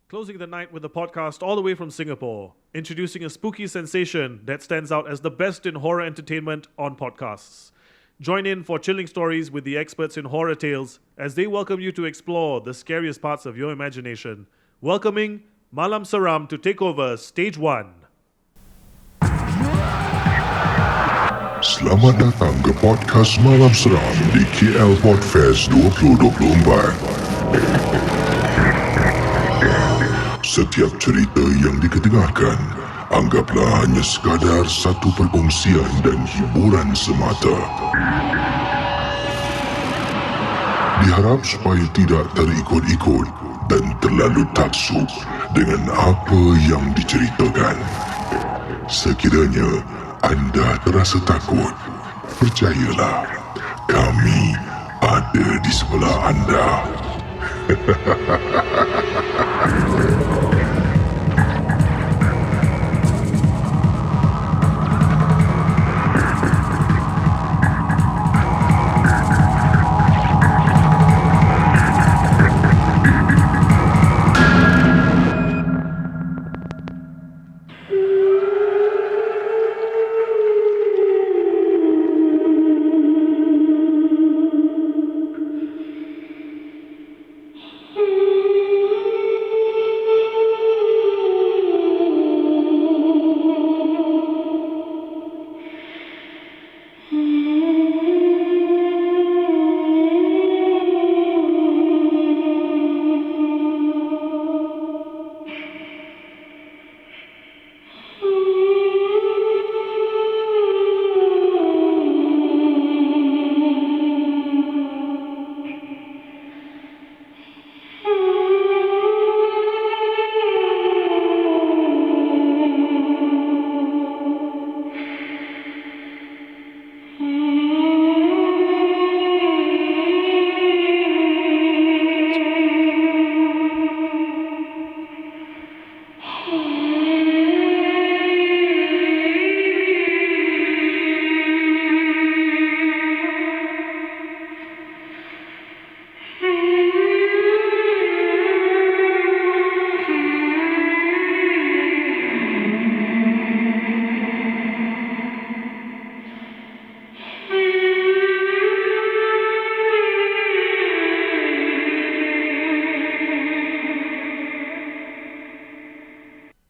Closing the night with a podcast all the way from Singapore, introducing a spooky sensation that stands out as the best in horror entertainment on podcasts. Join in for chilling stories with the experts in horror tales as they welcome you to explore the scariest parts of your imagination. Welcoming Malam Seram to take over Stage 1. Selamat datang ke podcast Malam Seram di KL Podfest 2024. Setiap cerita yang diketengahkan anggaplah hanya sekadar satu perkongsian dan hiburan semata. Diharap supaya tidak terikut-ikut dan terlalu taksub dengan apa yang diceritakan. Sekiranya anda terasa takut, percayalah, kami ada di sebelah anda.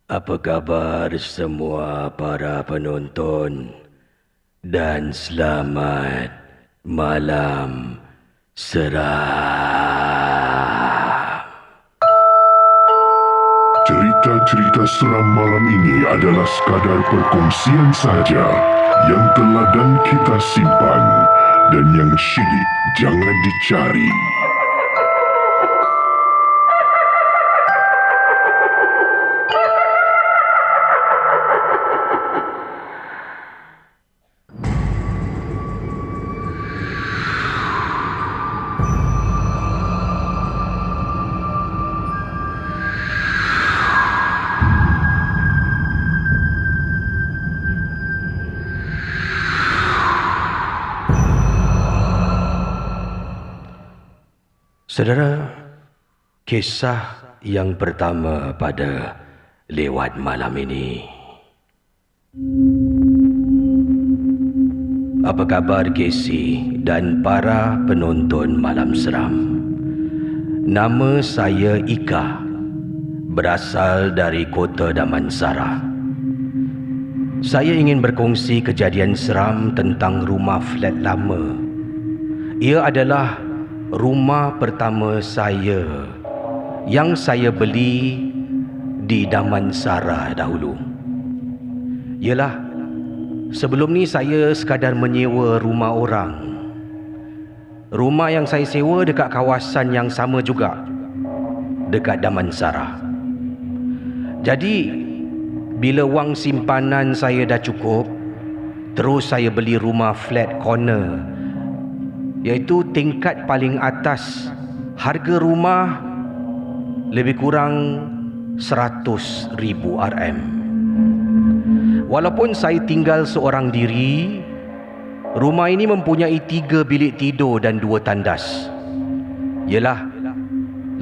Apa khabar semua para penonton? Dan selamat malam seram. Cerita-cerita seram malam ini adalah sekadar perkongsian saja yang teladan kita simpan dan yang syilid jangan dicari. Saudara, kisah yang pertama pada lewat malam ini. Apa khabar Casey dan para penonton Malam Seram? Nama saya Ika, berasal dari kota Damansara. Saya ingin berkongsi kejadian seram tentang rumah flat lama. Ia adalah rumah pertama saya yang saya beli di Damansara dahulu. Yalah, sebelum ni saya sekadar menyewa rumah orang. Rumah yang saya sewa dekat kawasan yang sama juga, dekat Damansara. Jadi, bila wang simpanan saya dah cukup, terus saya beli rumah flat corner, iaitu tingkat paling atas. Harga rumah lebih kurang 100,000 RM. Walaupun saya tinggal seorang diri, rumah ini mempunyai 3 bilik tidur dan 2 tandas. Yelah,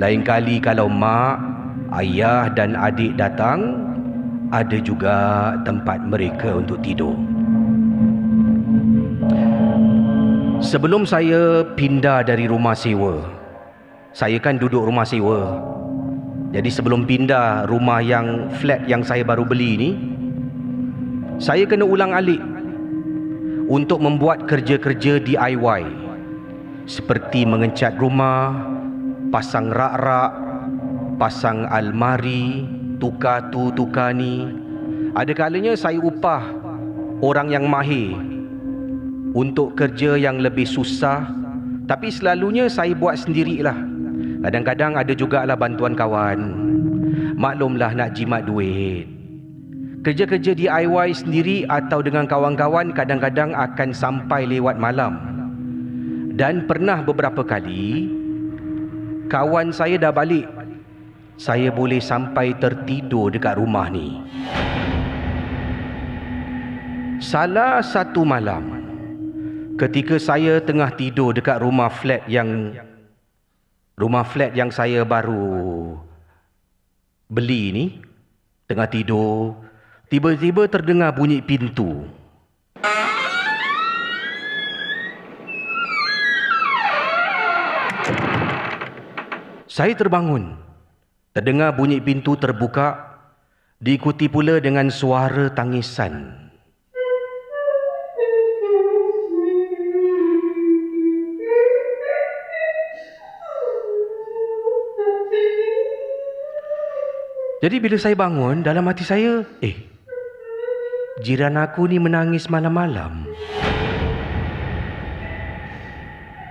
lain kali kalau mak, ayah dan adik datang, ada juga tempat mereka untuk tidur. Sebelum saya pindah dari rumah sewa, saya kan duduk rumah sewa. Jadi sebelum pindah rumah yang flat yang saya baru beli ni, saya kena ulang-alik untuk membuat kerja-kerja DIY seperti mengecat rumah, pasang rak-rak, pasang almari, tukar tu, tukar ni. Ada kalanya saya upah orang yang mahir untuk kerja yang lebih susah, tapi selalunya saya buat sendirilah. Kadang-kadang ada jugalah bantuan kawan. Maklumlah nak jimat duit. Kerja-kerja DIY sendiri atau dengan kawan-kawan kadang-kadang akan sampai lewat malam. Dan pernah beberapa kali kawan saya dah balik, saya boleh sampai tertidur dekat rumah ni. Salah satu malam, ketika saya tengah tidur dekat rumah flat yang saya baru beli ni, tengah tidur, tiba-tiba terdengar bunyi pintu. Saya terbangun. Terdengar bunyi pintu terbuka, diikuti pula dengan suara tangisan. Jadi bila saya bangun, dalam hati saya, jiran aku ni menangis malam-malam.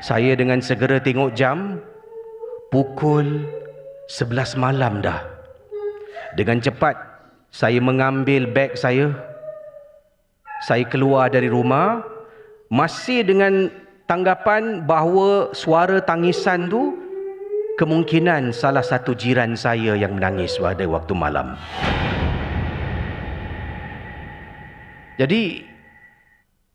Saya dengan segera tengok jam, pukul 11 malam dah. Dengan cepat, saya mengambil beg saya. Saya keluar dari rumah, masih dengan tanggapan bahawa suara tangisan tu kemungkinan salah satu jiran saya yang menangis pada waktu malam. Jadi,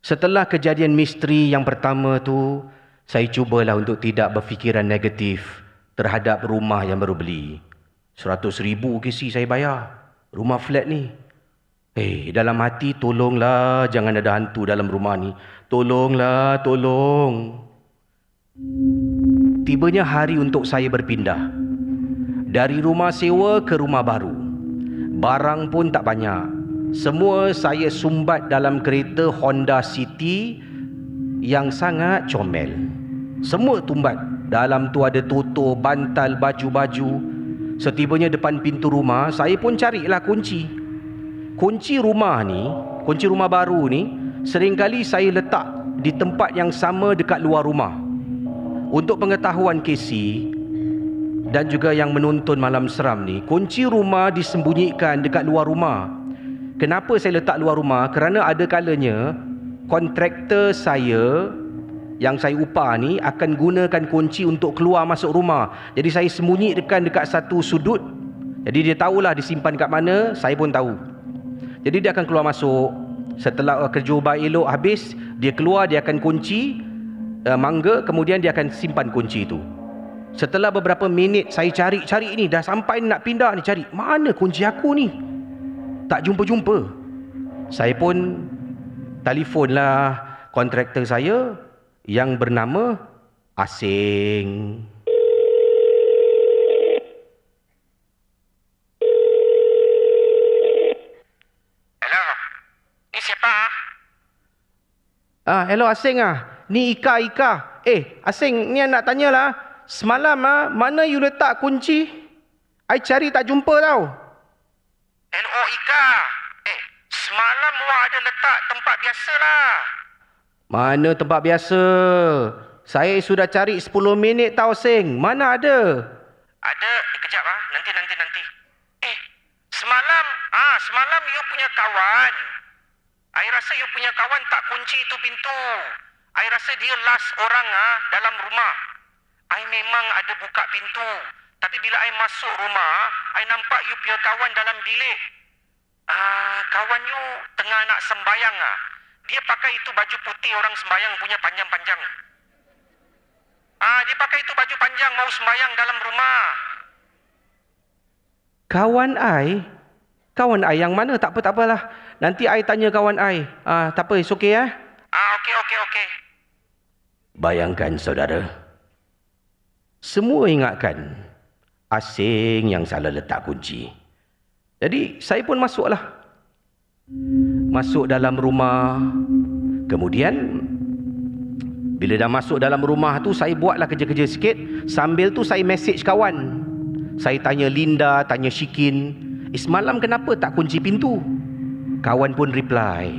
setelah kejadian misteri yang pertama tu, saya cubalah untuk tidak berfikiran negatif terhadap rumah yang baru beli. 100,000 kisi saya bayar rumah flat ni. Dalam hati, tolonglah jangan ada hantu dalam rumah ni. Tolonglah, tolong. Tibanya hari untuk saya berpindah dari rumah sewa ke rumah baru. Barang pun tak banyak. Semua saya sumbat dalam kereta Honda City yang sangat comel. Semua tumbat. Dalam tu ada tutur, bantal, baju-baju. Setibanya depan pintu rumah, saya pun carilah kunci. Kunci rumah ni, kunci rumah baru ni, seringkali saya letak di tempat yang sama dekat luar rumah. Untuk pengetahuan Casey dan juga yang menonton Malam Seram ni, kunci rumah disembunyikan dekat luar rumah. Kenapa saya letak luar rumah? Kerana ada kalanya kontraktor saya yang saya upah ni akan gunakan kunci untuk keluar masuk rumah. Jadi saya sembunyikan dekat satu sudut. Jadi dia tahulah disimpan kat mana, saya pun tahu. Jadi dia akan keluar masuk. Setelah kerja ubah elok habis, dia keluar, dia akan kunci mangga, kemudian dia akan simpan kunci itu. Setelah beberapa minit saya cari ni, dah sampai nak pindah ni, cari mana kunci aku ni, tak jumpa-jumpa. Saya pun telefonlah kontraktor saya yang bernama Asing. Hello, ni siapa? Hello Asing Ni Ika. Asing, ni nak tanyalah. Semalam mana you letak kunci? I cari tak jumpa tau. Hello Ika. Semalam awak ada letak tempat biasa lah. Mana tempat biasa? Saya sudah cari 10 minit tau Asing. Mana ada? Ada, kejap nanti. Semalam you punya kawan. I rasa you punya kawan tak kunci tu pintu. I rasa dia last orang dalam rumah. I memang ada buka pintu. Tapi bila I masuk rumah, I nampak you punya kawan dalam bilik. Kawan you tengah nak sembayang Dia pakai itu baju putih orang sembayang punya panjang-panjang. Dia pakai itu baju panjang mau sembayang dalam rumah. Kawan I? Kawan I yang mana? Tak apa, tak apalah. Nanti I tanya kawan I. Tak apa, it's okay ya. Okey. Bayangkan saudara. Semua ingatkan asing yang salah letak kunci. Jadi saya pun masuklah. Masuk dalam rumah. Kemudian bila dah masuk dalam rumah tu, saya buatlah kerja-kerja sikit. Sambil tu saya message kawan. Saya tanya Linda, tanya Shikin, semalam kenapa tak kunci pintu? Kawan pun reply.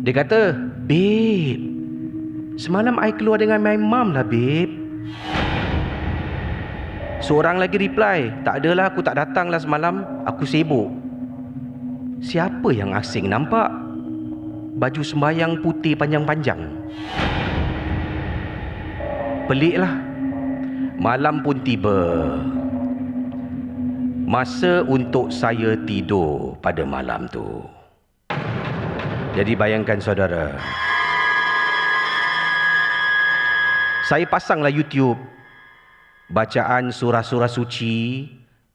Dia kata, babe, semalam I keluar dengan my mum lah, babe. Seorang lagi reply, tak adalah, aku tak datang lah semalam, aku sibuk. Siapa yang asing nampak? Baju sembahyang putih panjang-panjang. Peliklah. Malam pun tiba. Masa untuk saya tidur pada malam tu. Jadi bayangkan saudara. Saya pasanglah YouTube. Bacaan surah-surah suci.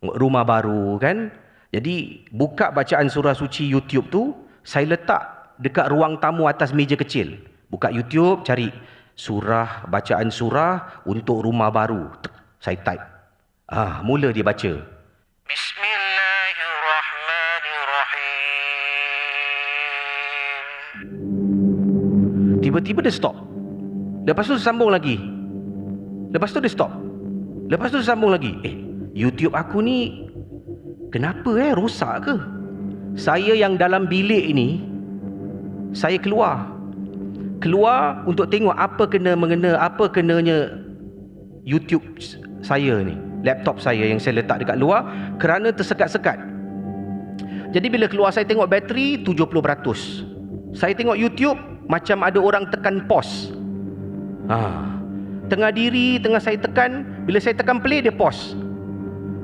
Rumah baru kan. Jadi buka bacaan surah suci YouTube tu. Saya letak dekat ruang tamu atas meja kecil. Buka YouTube, cari surah, bacaan surah untuk rumah baru. Saya type. Mula dia baca. Bismillahirrahmanirrahim. Tiba-tiba dia stop. Lepas tu dia sambung lagi. Lepas tu dia stop. Lepas tu dia sambung lagi. YouTube aku ni kenapa rosak ke? Saya yang dalam bilik ini, saya keluar untuk tengok apa kenanya YouTube saya ni, laptop saya yang saya letak dekat luar, kerana tersekat-sekat. Jadi bila keluar saya tengok bateri 70%. Saya tengok YouTube macam ada orang tekan pause. Tengah saya tekan, bila saya tekan play dia pause.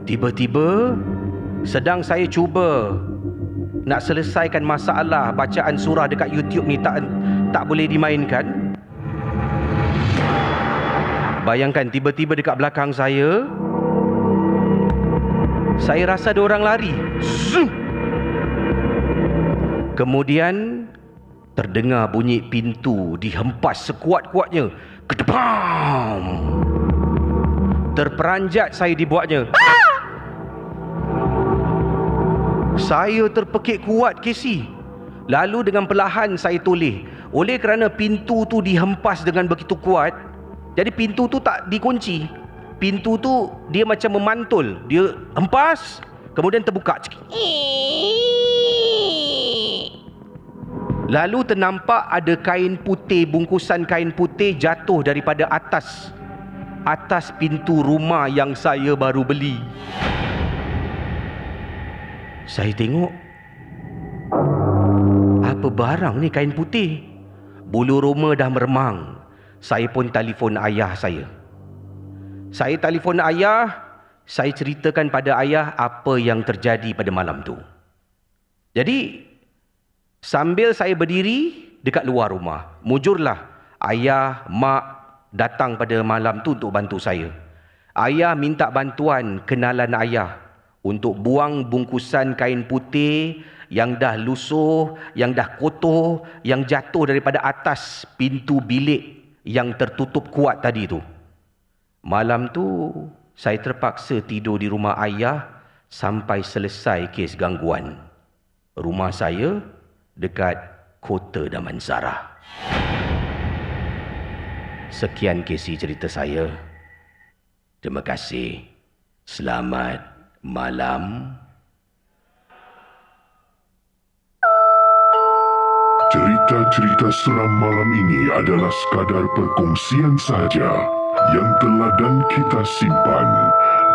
Tiba-tiba sedang saya cuba nak selesaikan masalah bacaan surah dekat YouTube ni, tak boleh dimainkan. Bayangkan tiba-tiba dekat belakang saya rasa ada orang lari. Zoom. Kemudian terdengar bunyi pintu dihempas sekuat-kuatnya. Kedebam. Terperanjat saya dibuatnya. Saya terpekik kuat, Casey. Lalu dengan perlahan saya toleh. Oleh kerana pintu tu dihempas dengan begitu kuat, jadi pintu tu tak dikunci. Pintu tu dia macam memantul. Dia hempas, kemudian terbuka. Lalu ternampak ada kain putih, bungkusan kain putih jatuh daripada atas pintu rumah yang saya baru beli. Saya tengok, apa barang ni kain putih? Bulu roma dah meremang. Saya pun telefon ayah saya. Saya telefon ayah, saya ceritakan pada ayah apa yang terjadi pada malam tu. Jadi, sambil saya berdiri dekat luar rumah, mujurlah ayah, mak datang pada malam tu untuk bantu saya. Ayah minta bantuan kenalan ayah untuk buang bungkusan kain putih yang dah lusuh, yang dah kotor, yang jatuh daripada atas pintu bilik yang tertutup kuat tadi tu. Malam tu, saya terpaksa tidur di rumah ayah sampai selesai kes gangguan. Rumah saya dekat Kota Damansara. Sekian kisah cerita saya. Terima kasih. Selamat malam. Cerita-cerita seram malam ini adalah sekadar perkongsian sahaja yang teladan kita simpan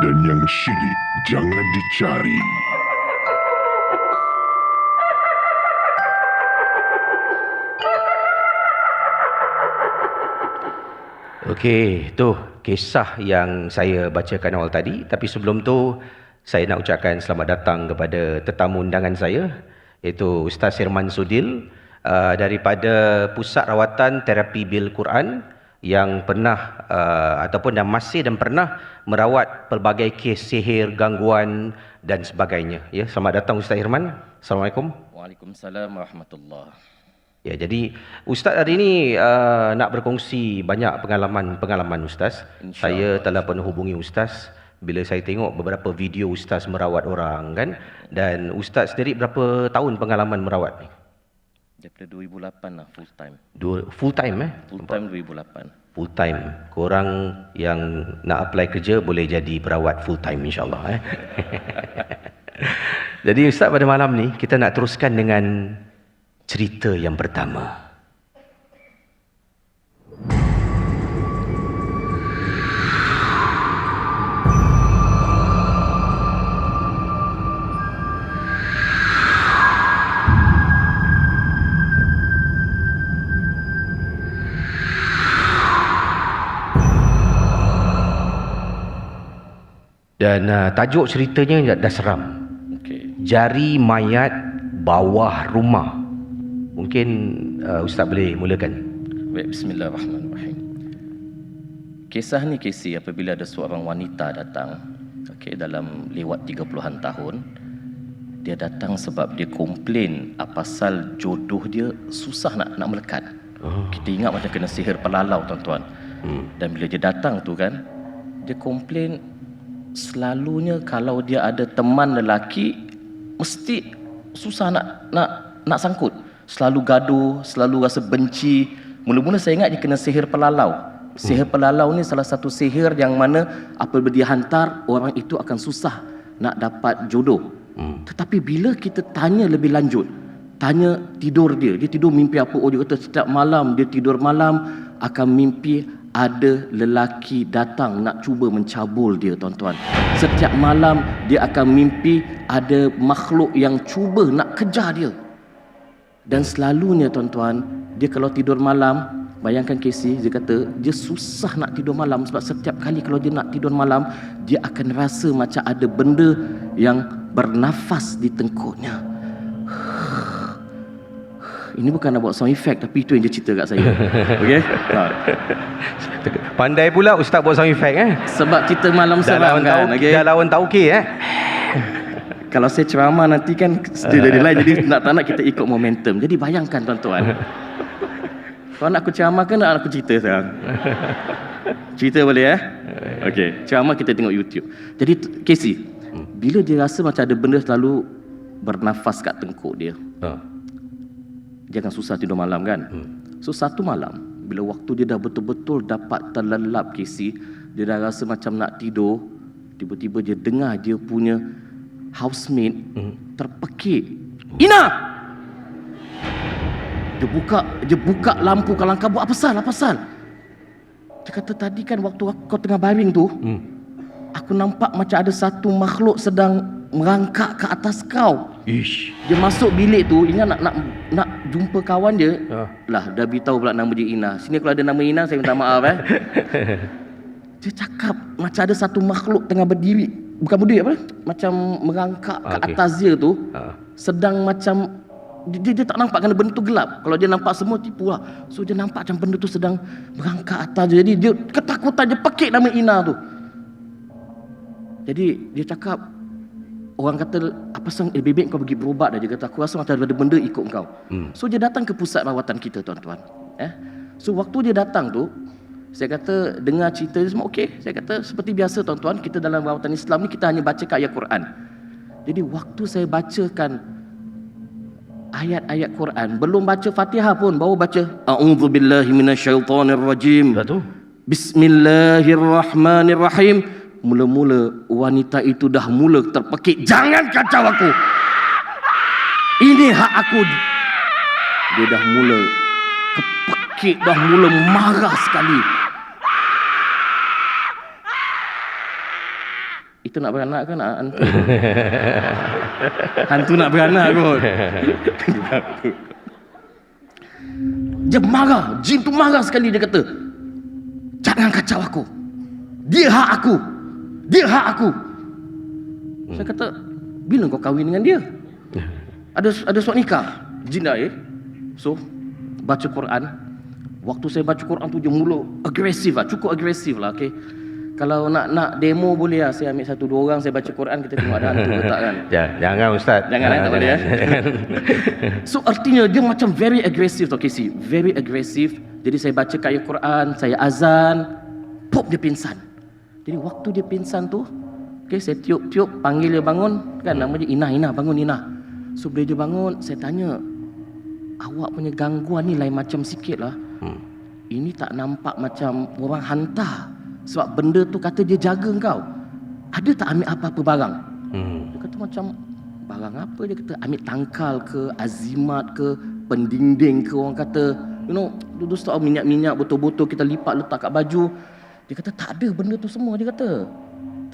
dan yang syilid jangan dicari. Okey, tu kisah yang saya bacakan awal tadi. Tapi sebelum tu, saya nak ucapkan selamat datang kepada tetamu undangan saya, iaitu Ustaz Hirman Sudil daripada Pusat Rawatan Terapi Bil Quran yang pernah ataupun yang masih dan pernah merawat pelbagai kes sihir, gangguan dan sebagainya. Ya, selamat datang Ustaz Hirman. Assalamualaikum. Waalaikumsalam warahmatullahi. Ya, jadi Ustaz hari ini nak berkongsi banyak pengalaman Ustaz. Saya telah pernah hubungi Ustaz bila saya tengok beberapa video Ustaz merawat orang kan, dan Ustaz sendiri berapa tahun pengalaman merawat ni? Daripada 2008 lah full time. Full time Full time 2008. Full time. Korang yang nak apply kerja boleh jadi perawat full time insyaAllah. Jadi Ustaz, pada malam ni kita nak teruskan dengan cerita yang pertama. Dan tajuk ceritanya dah seram. Okey. Jari mayat bawah rumah. Mungkin Ustaz boleh mulakan. Baik, bismillahirrahmanirrahim. Kisah ni Casey, apabila ada seorang wanita datang, dalam lewat 30-an tahun, dia datang sebab dia komplain pasal jodoh dia susah nak melekat. Kita ingat macam kena sihir pelalau, tuan-tuan. Dan bila dia datang tu kan, dia komplain selalunya kalau dia ada teman lelaki mesti susah nak sangkut. Selalu gaduh, selalu rasa benci. Mula-mula saya ingat dia kena sihir pelalau. Sihir pelalau ni salah satu sihir yang mana apabila dia hantar, orang itu akan susah nak dapat jodoh. Tetapi bila kita tanya lebih lanjut, tanya tidur dia tidur mimpi apa? Oh, dia kata setiap malam dia tidur malam akan mimpi ada lelaki datang nak cuba mencabul dia, tuan-tuan. Setiap malam dia akan mimpi ada makhluk yang cuba nak kejar dia. Dan selalunya, tuan-tuan, dia kalau tidur malam, bayangkan Casey, dia kata dia susah nak tidur malam sebab setiap kali kalau dia nak tidur malam, dia akan rasa macam ada benda yang bernafas di tengkuknya. Ini bukan nak buat sound effect, tapi itu yang dia cerita kat saya. Okey? Pandai pula Ustaz buat sound effect Sebab kita malam seram kan. Dah lawan tauke Kalau saya ceramah nanti kan jadi lain, jadi tak nak kita ikut momentum. Jadi bayangkan, tuan-tuan. Kalau nak aku ceramah ke nak aku cerita sekarang? Cerita boleh Okey, ceramah kita tengok YouTube. Jadi Casey, bila dia rasa macam ada benda selalu bernafas kat tengkuk dia, dia akan susah tidur malam kan. So satu malam, bila waktu dia dah betul-betul dapat terlelap Casey, dia dah rasa macam nak tidur, tiba-tiba dia dengar dia punya housemate terpekik. Ina! Dia buka lampu kalang kabut. Apa pasal? Dia kata, tadi kan waktu kau tengah baring tu, aku nampak macam ada satu makhluk sedang merangkak ke atas kau. Ish. Dia masuk bilik tu, ingat nak jumpa kawan dia. Lah, dah beritahu pula nama dia Ina. Sini kalau ada nama Ina, saya minta maaf Dia cakap macam ada satu makhluk tengah berdiri, bukan berdiri apa? Macam merangkak ke atas dia tu. Sedang macam dia tak nampak kerana benda tu gelap. Kalau dia nampak semua tipu lah. So dia nampak macam benda tu sedang merangkak atas dia. Jadi dia ketakutan, dia pekik nama Ina tu. Jadi dia cakap, orang kata, apa sang bebek kau pergi berubat dah. Dia kata, aku rasa macam ada benda ikut kau. So dia datang ke pusat rawatan kita, tuan-tuan. So waktu dia datang tu, saya kata, dengar cerita dia semua okey. Saya kata, seperti biasa, tuan-tuan, kita dalam rawatan Islam ni kita hanya baca ayat Quran. Jadi waktu saya bacakan ayat-ayat Quran, belum baca Fatihah pun, baru baca a'udzubillahi minasyaitonirrajim. Bismillahirrahmanirrahim. Mula-mula wanita itu dah mula terpekik. Jangan kacau aku, ini hak aku. Dia dah mula kepekik, dah mula marah sekali. Itu nak beranak ke nak hantu? Hantu nak beranak kot. Dia marah, jin tu marah sekali. Dia kata, jangan kacau aku, dia hak aku, dia hak aku. Saya kata, bila kau kahwin dengan dia? Ada surat nikah? Jin dah So baca Quran. Waktu saya baca Quran tu je mula agresif lah, cukup agresif lah. Okay. Kalau nak demo boleh lah, saya ambil 1-2 orang, saya baca Quran, kita tengok ada hantu ke tak kan. Jangan Ustaz. Jangan tak boleh. So artinya dia macam very agresif tau Casey, very agresif. Jadi saya baca ayat Quran, saya azan, pop dia pingsan. Jadi waktu dia pingsan tu, okay, saya tiup-tiup, panggil dia bangun, kan nama dia Inah, bangun Inah. So bila dia bangun, saya tanya, awak punya gangguan ni lain macam sikit lah. Ini tak nampak macam orang hantar. Sebab benda tu kata dia jaga kau. Ada tak ambil apa-apa barang? Dia kata macam, barang apa? Dia kata ambil tangkal ke, azimat ke, pendinding ke, orang kata, dulu tahu minyak-minyak botol-botol kita lipat letak kat baju. Dia kata tak ada benda tu semua, dia kata.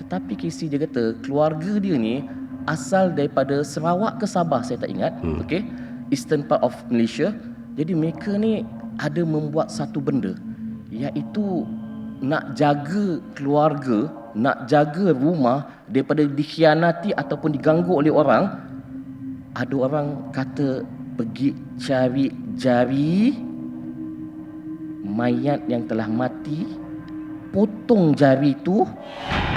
Tetapi Casey, dia kata keluarga dia ni asal daripada Sarawak ke Sabah, saya tak ingat. Okay, eastern part of Malaysia. Jadi mereka ni ada membuat satu benda, iaitu nak jaga keluarga, nak jaga rumah daripada dikhianati ataupun diganggu oleh orang. Ada orang kata pergi cari jari mayat yang telah mati, potong jari tu,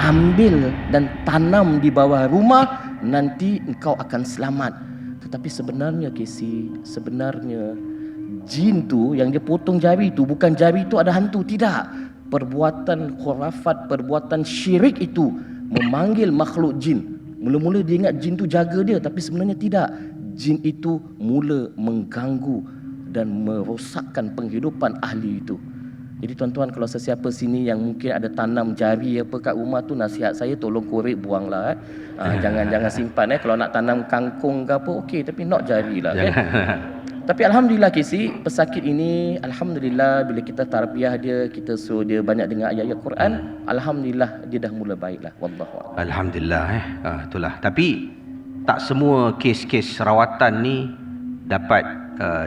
ambil dan tanam di bawah rumah, nanti engkau akan selamat. Tetapi sebenarnya Casey, sebenarnya jin tu yang dia potong jari tu, bukan jari tu ada hantu, tidak. Perbuatan khurafat, perbuatan syirik itu memanggil makhluk jin. Mula-mula dia ingat jin tu jaga dia, tapi sebenarnya tidak. Jin itu mula mengganggu dan merosakkan penghidupan ahli itu. Jadi tuan-tuan, kalau sesiapa sini yang mungkin ada tanam jari apa kat rumah tu, nasihat saya tolong korek buanglah. Jangan simpan. Kalau nak tanam kangkung ke apa, okey, tapi not jari lah. Tapi alhamdulillah Casey, pesakit ini alhamdulillah bila kita tarbiyah dia, kita suruh dia banyak dengar ayat-ayat Quran, alhamdulillah dia dah mula baiklah. Wallahu a'lam. Alhamdulillah itulah. Tapi tak semua kes-kes rawatan ni dapat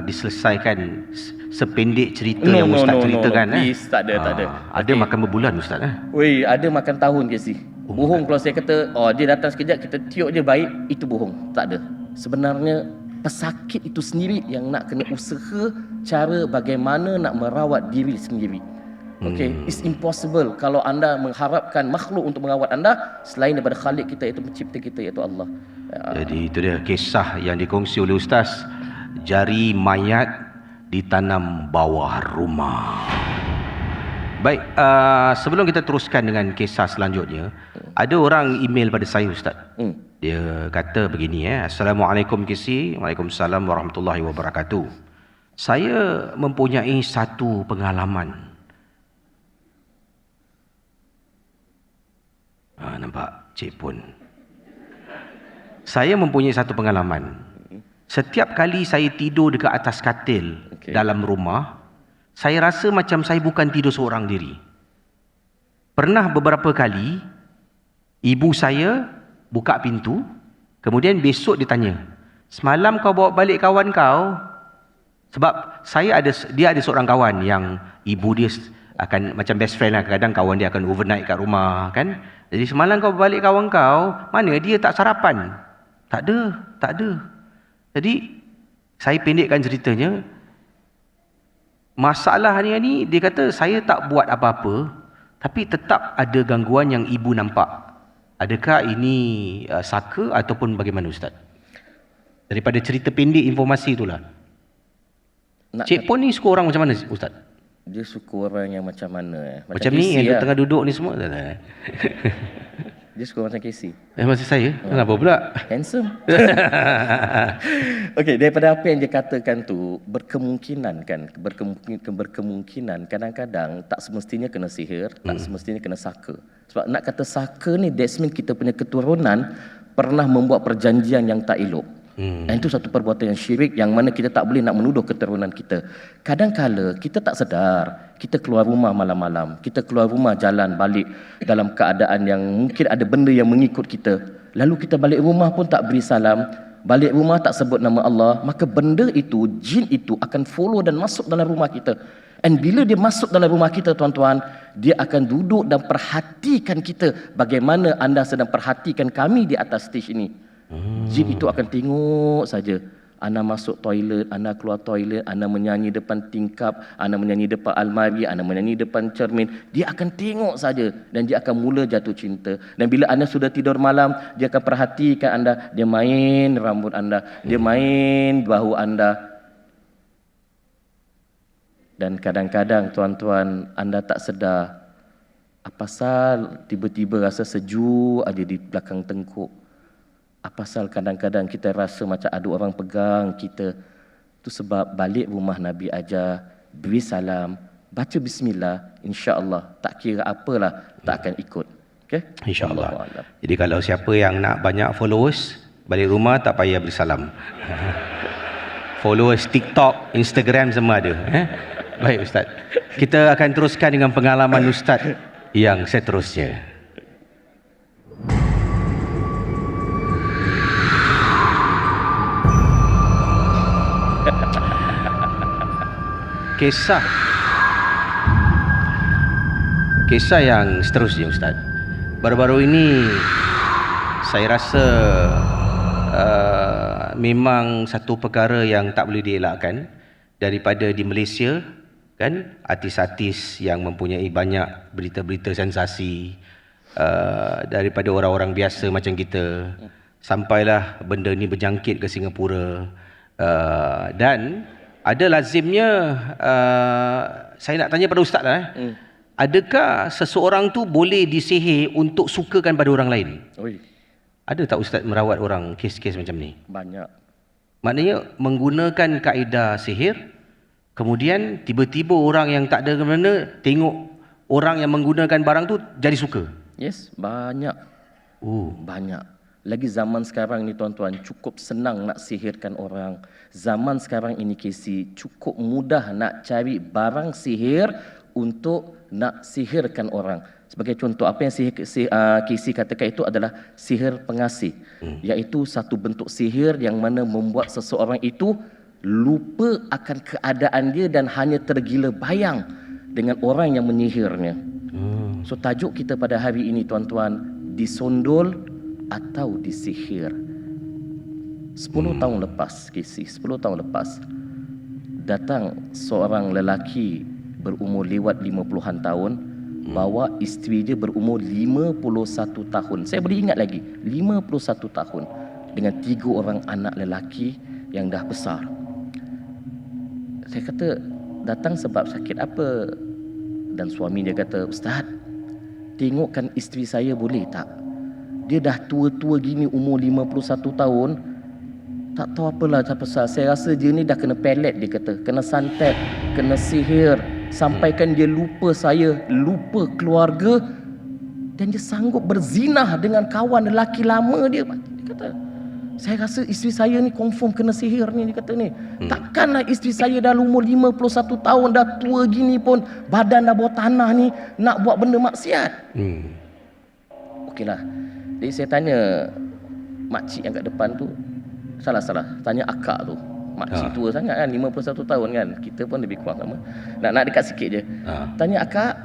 diselesaikan sependek cerita yang Ustaz ceritakan. Please, tak ada. Ada makan berbulan Ustaz Weh, ada makan tahun Casey. Bohong kalau saya kata dia datang sekejap kita tiup je baik, itu bohong. Tak ada. Sebenarnya pesakit itu sendiri yang nak kena usaha cara bagaimana nak merawat diri sendiri. Okay, it's impossible kalau anda mengharapkan makhluk untuk merawat anda selain daripada Khalik kita, iaitu pencipta kita, iaitu Allah. Jadi itu dia kisah yang dikongsi oleh Ustaz, jari mayat ditanam bawah rumah. Baik, sebelum kita teruskan dengan kisah selanjutnya, ada orang email pada saya Ustaz. Dia kata begini Assalamualaikum Casey. Waalaikumsalam warahmatullahi wabarakatuh. Saya mempunyai satu pengalaman. Nampak cik pun. Saya mempunyai satu pengalaman. Setiap kali saya tidur dekat atas katil dalam rumah, saya rasa macam saya bukan tidur seorang diri. Pernah beberapa kali ibu saya buka pintu, kemudian besok dia tanya, semalam kau bawa balik kawan kau? Sebab dia ada seorang kawan yang ibu dia akan macam best friend lah, kadang kawan dia akan overnight kat rumah kan. Jadi semalam kau balik kawan kau, mana dia tak sarapan? Tak ada. Jadi saya pendekkan ceritanya, masalah ni dia kata saya tak buat apa-apa, tapi tetap ada gangguan yang ibu nampak. Adakah ini saka ataupun bagaimana Ustaz? Daripada cerita pendek informasi itulah. Cik Pon ni suka orang macam mana Ustaz? Dia suka orang yang macam mana? Macam ni yang tengah duduk ni semua? Dia suka macam Casey. Macam saya? Kenapa pula? Handsome. Okey, daripada apa yang dia katakan tu, berkemungkinan kadang-kadang tak semestinya kena sihir, tak semestinya kena saka. Sebab nak kata saka ni, that means kita punya keturunan pernah membuat perjanjian yang tak elok. Dan itu satu perbuatan yang syirik, yang mana kita tak boleh nak menuduh keturunan kita. Kadang-kala kita tak sedar, kita keluar rumah malam-malam, kita keluar rumah jalan balik dalam keadaan yang mungkin ada benda yang mengikut kita. Lalu kita balik rumah pun tak beri salam, balik rumah tak sebut nama Allah, maka benda itu, jin itu akan follow dan masuk dalam rumah kita. Dan bila dia masuk dalam rumah kita, tuan-tuan, dia akan duduk dan perhatikan kita bagaimana anda sedang perhatikan kami di atas stage ini. Jin itu akan tengok saja Anda masuk toilet, Anda keluar toilet, Anda menyanyi depan tingkap, Anda menyanyi depan almari, Anda menyanyi depan cermin, dia akan tengok saja dan dia akan mula jatuh cinta. Dan bila Anda sudah tidur malam, dia akan perhatikan Anda, dia main rambut Anda, dia main bahu Anda. Dan kadang-kadang tuan-tuan, Anda tak sedar apa pasal tiba-tiba rasa sejuk aja di belakang tengkuk. Apa pasal kadang-kadang kita rasa macam ada orang pegang kita. Itu sebab balik rumah Nabi ajar, beri salam, baca bismillah, insya-Allah tak kira apalah tak akan ikut. Okey? InsyaAllah. Jadi kalau siapa yang nak banyak followers, balik rumah tak payah beri salam. Followers TikTok, Instagram semua ada. Baik Ustaz. Kita akan teruskan dengan pengalaman Ustaz yang seterusnya. Kisah yang seterusnya Ustaz. Baru-baru ini saya rasa memang satu perkara yang tak boleh dielakkan daripada di Malaysia, kan, artis-artis yang mempunyai banyak berita-berita sensasi, daripada orang-orang biasa macam kita, sampailah benda ni berjangkit ke Singapura. Dan ada lazimnya, saya nak tanya pada Ustaz lah, adakah seseorang tu boleh disihir untuk sukakan pada orang lain? Oi, Ada tak Ustaz merawat orang kes-kes macam ni? banyak. Maknanya menggunakan kaedah sihir, kemudian tiba-tiba orang yang tak ada kemana tengok orang yang menggunakan barang tu jadi suka. Yes, banyak. Banyak. Lagi zaman sekarang ni tuan-tuan, cukup senang nak sihirkan orang. Zaman sekarang ini Casey, cukup mudah nak cari barang sihir untuk nak sihirkan orang. Sebagai contoh, apa yang Casey katakan itu adalah sihir pengasih. Iaitu satu bentuk sihir yang mana membuat seseorang itu lupa akan keadaan dia dan hanya tergila bayang dengan orang yang menyihirnya. So tajuk kita pada hari ini tuan-tuan, disondol atau disihir. 10 tahun lepas, Casey, 10 tahun lepas, datang seorang lelaki berumur lewat 50-an tahun, bawa isteri dia berumur 51 tahun. Saya boleh ingat lagi, 51 tahun, dengan 3 orang anak lelaki yang dah besar. Saya kata, datang sebab sakit apa? Dan suami dia kata, Ustaz, tengokkan isteri saya boleh tak? Dia dah tua-tua gini, umur 51 tahun. Tak tahu apalah tak pasal. Saya rasa dia ni dah kena pelet, dia kata. Kena santet, kena sihir. Sampaikan dia lupa saya, lupa keluarga. Dan dia sanggup berzinah dengan kawan lelaki lama dia. Dia kata, saya rasa isteri saya ni confirm kena sihir ni, dia kata ni. Takkanlah isteri saya dah umur 51 tahun, dah tua gini pun, badan dah bawah tanah ni, nak buat benda maksiat. Okeylah. Jadi saya tanya makcik yang kat depan tu, salah, tanya akak tu. Makcik tua sangat kan, 51 tahun kan. Kita pun lebih kurang sama. Nak dekat sikit je. Tanya akak,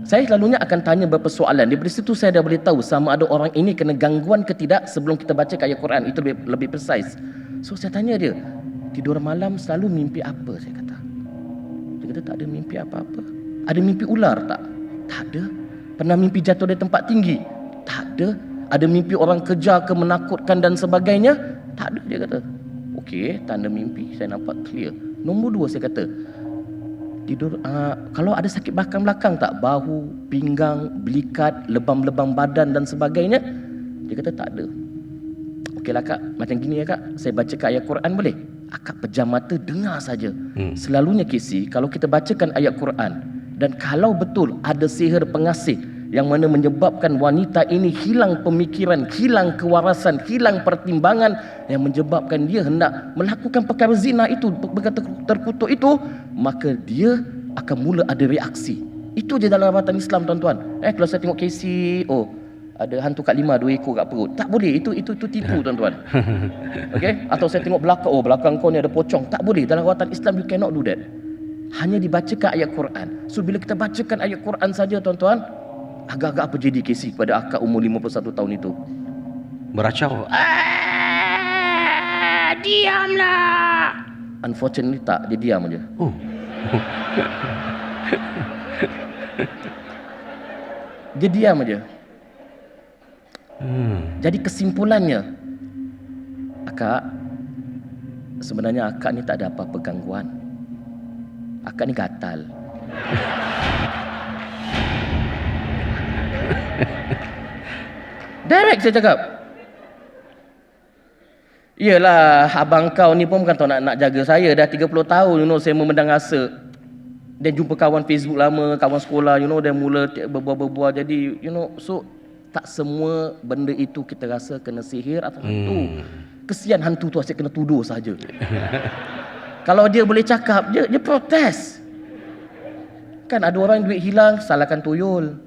saya selalunya akan tanya beberapa soalan. Dari situ saya dah boleh tahu sama ada orang ini kena gangguan ke tidak sebelum kita baca ayat Quran. Itu lebih precise. So saya tanya dia, tidur malam selalu mimpi apa? Saya kata. Dia kata tak ada mimpi apa-apa. Ada mimpi ular tak? Tak ada. Pernah mimpi jatuh dari tempat tinggi? Tak ada. Ada mimpi orang kejar ke menakutkan dan sebagainya? Tak ada, dia kata. Okey, tanda mimpi saya nampak clear. Nombor 2 saya kata, tidur kalau ada sakit belakang tak? Bahu, pinggang, belikat, lebam-lebam badan dan sebagainya? Dia kata tak ada. Okeylah kak, macam gini ya kak, saya bacakan ayat Quran boleh? Akak pejam mata dengar saja. Selalunya Casey, kalau kita bacakan ayat Quran dan kalau betul ada sihir pengasih yang mana menyebabkan wanita ini hilang pemikiran, hilang kewarasan, hilang pertimbangan, yang menyebabkan dia hendak melakukan perkara zina itu, perkara terkutuk itu, maka dia akan mula ada reaksi. Itu je dalam rawatan Islam tuan-tuan. Kalau saya tengok Casey, ada hantu kat 5, 2 ekor kat perut. Tak boleh, itu tipu tuan-tuan. Okey? Atau saya tengok belakang, belakang kau ni ada pocong. Tak boleh, dalam rawatan Islam you cannot do that. Hanya dibacakan ayat Quran. So bila kita bacakan ayat Quran saja tuan-tuan, agak-agak apa jadi Casey pada akak umur 51 tahun itu? Meracau. diamlah. Unfortunately tak, dia diam aja. Oh. Dia diam aja. Jadi kesimpulannya, akak, sebenarnya akak ni tak ada apa-apa gangguan. Akak ni gatal. Direct saya cakap. Yelah, abang kau ni pun bukan tahu nak jaga saya. Dah 30 tahun, saya memandang rasa. Dan jumpa kawan Facebook lama, kawan sekolah, dan mula berbual-berbual. Jadi, so tak semua benda itu kita rasa kena sihir atau hantu. Kesian hantu tu asyik kena tuduh saja. Kalau dia boleh cakap, dia protes. Kan ada orang duit hilang, salahkan tuyul.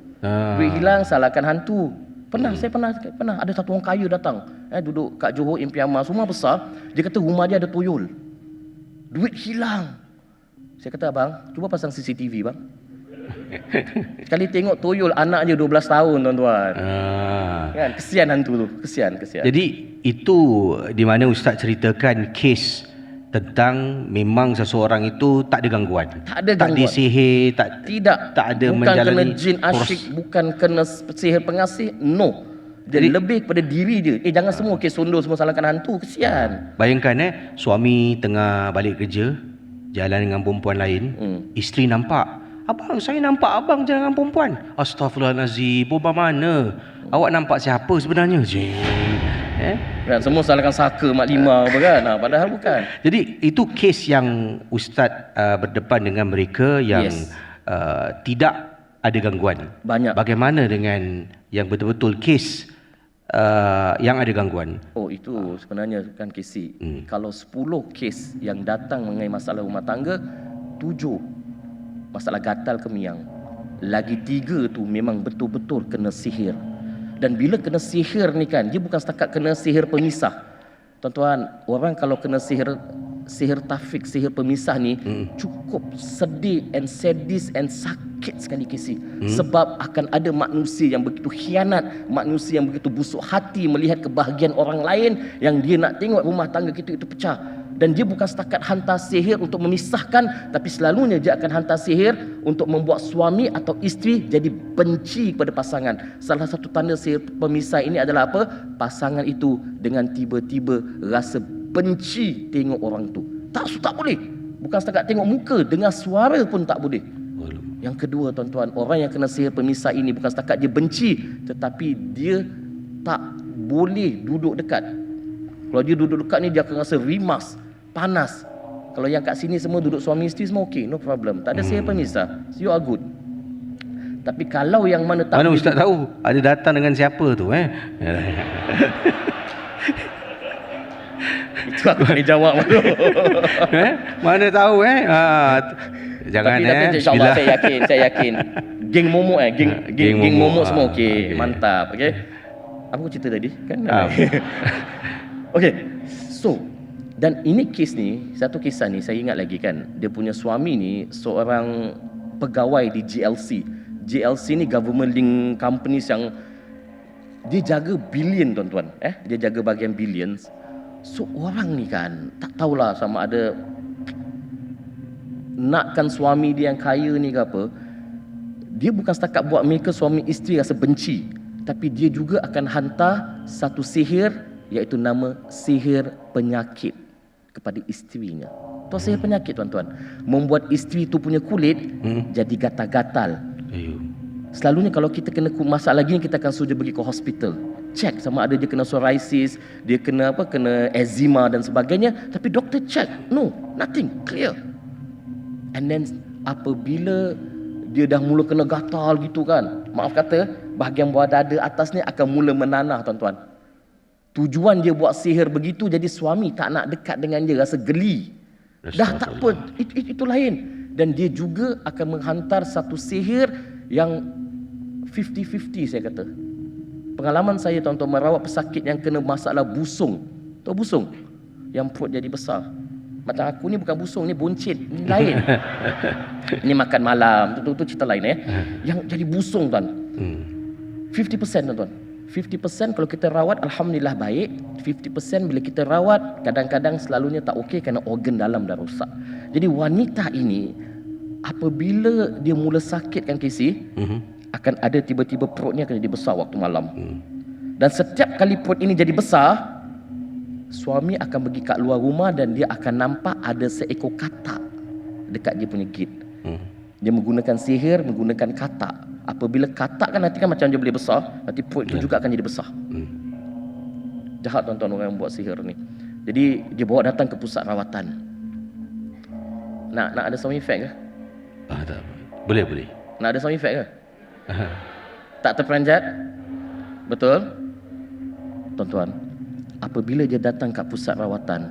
Duit hilang, salahkan hantu. Saya pernah ada satu orang kaya datang, duduk kat Johor Impian Mas, rumah besar. Dia kata rumah dia ada tuyul. Duit hilang. Saya kata, abang, cuba pasang CCTV, bang. Sekali tengok tuyul, anak je 12 tahun, tuan-tuan. Kan, kesian hantu tu, kesian. Jadi itu di mana Ustaz ceritakan kes tentang memang seseorang itu tak ada gangguan. Tak ada gangguan. Tak disihir, tak ada bukan menjalani kena jin asyik, bukan kena sihir pengasih. No. Jadi lebih kepada diri dia. Jangan semua kes sondor semua salahkan hantu, kesian. Bayangkan suami tengah balik kerja, jalan dengan perempuan lain, isteri nampak, abang, saya nampak abang jalan dengan perempuan. Astaghfirullahalazim, perempuan mana? Awak nampak siapa sebenarnya? Kan, semua salahkan saka mak lima apa kan? Padahal bukan. Jadi itu kes yang Ustaz berdepan dengan mereka yang tidak ada gangguan. Banyak. Bagaimana dengan yang betul-betul kes yang ada gangguan? Oh, itu sebenarnya kan kesi. Kalau 10 kes yang datang mengenai masalah rumah tangga, 7 masalah gatal kemiang. Lagi 3 tu memang betul-betul kena sihir. Dan bila kena sihir ni kan, dia bukan setakat kena sihir pemisah. Tuan-tuan, orang kalau kena sihir tafik, sihir pemisah ni cukup sedih and sadis and sakit sekali kesi. Sebab akan ada manusia yang begitu khianat, manusia yang begitu busuk hati melihat kebahagiaan orang lain, yang dia nak tengok rumah tangga kita itu pecah. Dan dia bukan setakat hantar sihir untuk memisahkan, tapi selalunya dia akan hantar sihir untuk membuat suami atau isteri jadi benci kepada pasangan. Salah satu tanda sihir pemisah ini adalah apa? Pasangan itu dengan tiba-tiba rasa benci tengok orang tu. Tak boleh. Bukan setakat tengok muka, dengar suara pun tak boleh. Yang kedua, tuan-tuan, orang yang kena sihir pemisah ini bukan setakat dia benci, tetapi dia tak boleh duduk dekat. Kalau dia duduk dekat ni, dia akan rasa rimas, panas. Kalau yang kat sini semua duduk suami isteri semua okey, no problem. Tak ada sihir pemisah. You are good. Tapi kalau yang mana tak, mana Ustaz tahu ada datang dengan siapa tu Itu aku boleh jawab. Mana tahu jangan tapi insya-Allah saya yakin. Geng momok geng momok semua okey, mantap, okey. Apa aku cerita tadi kan? Okey. So, dan ini kes ni, satu kisah ni saya ingat lagi kan. Dia punya suami ni seorang pegawai di GLC. GLC ni government link companies yang dia jaga bilion, tuan-tuan. Dia jaga bahagian billions. So orang ni kan tak tahulah sama ada nakkan suami dia yang kaya ni ke apa. Dia bukan setakat buat mereka suami isteri rasa benci, tapi dia juga akan hantar satu sihir, iaitu nama sihir penyakit kepada isterinya. Itu sihir penyakit, tuan-tuan. Membuat isteri tu punya kulit jadi gatal-gatal. Selalunya kalau kita kena masalah lagi, kita akan suruh pergi ke hospital. Check sama ada dia kena psoriasis, dia kena eczema dan sebagainya. Tapi doktor check, no, nothing, clear. And then apabila dia dah mula kena gatal gitu kan, maaf kata, bahagian bawah dada atas ni akan mula menanah, tuan-tuan. Tujuan dia buat sihir begitu, jadi suami tak nak dekat dengan dia, rasa geli. Dah tak apa, itu lain. Dan dia juga akan menghantar satu sihir yang 50-50, saya kata. Pengalaman saya, tuan-tuan, merawat pesakit yang kena masalah busung. Tahu busung? Yang perut jadi besar. Macam aku ni bukan busung, ni buncit, ni lain. Ini makan malam, tu cerita lain Yang jadi busung, tuan. 50%, tuan-tuan. 50% kalau kita rawat alhamdulillah baik, 50% bila kita rawat kadang-kadang selalunya tak okey kerana organ dalam dah rosak. Jadi wanita ini apabila dia mula sakit kan Casey, akan ada tiba-tiba perutnya akan jadi besar waktu malam. Dan setiap kali perut ini jadi besar, suami akan pergi kat luar rumah dan dia akan nampak ada seekor katak dekat dia punya gate. Dia menggunakan sihir, menggunakan katak. Apabila katak kan nanti kan macam dia boleh besar, nanti perut itu juga akan jadi besar. Jahat tuan-tuan orang yang buat sihir ni. Jadi dia bawa datang ke pusat rawatan. Nak ada sound effect ke? Tak. Boleh. Nak ada sound effect ke? Tak terperanjat? Betul? Tuan-tuan, apabila dia datang kat pusat rawatan,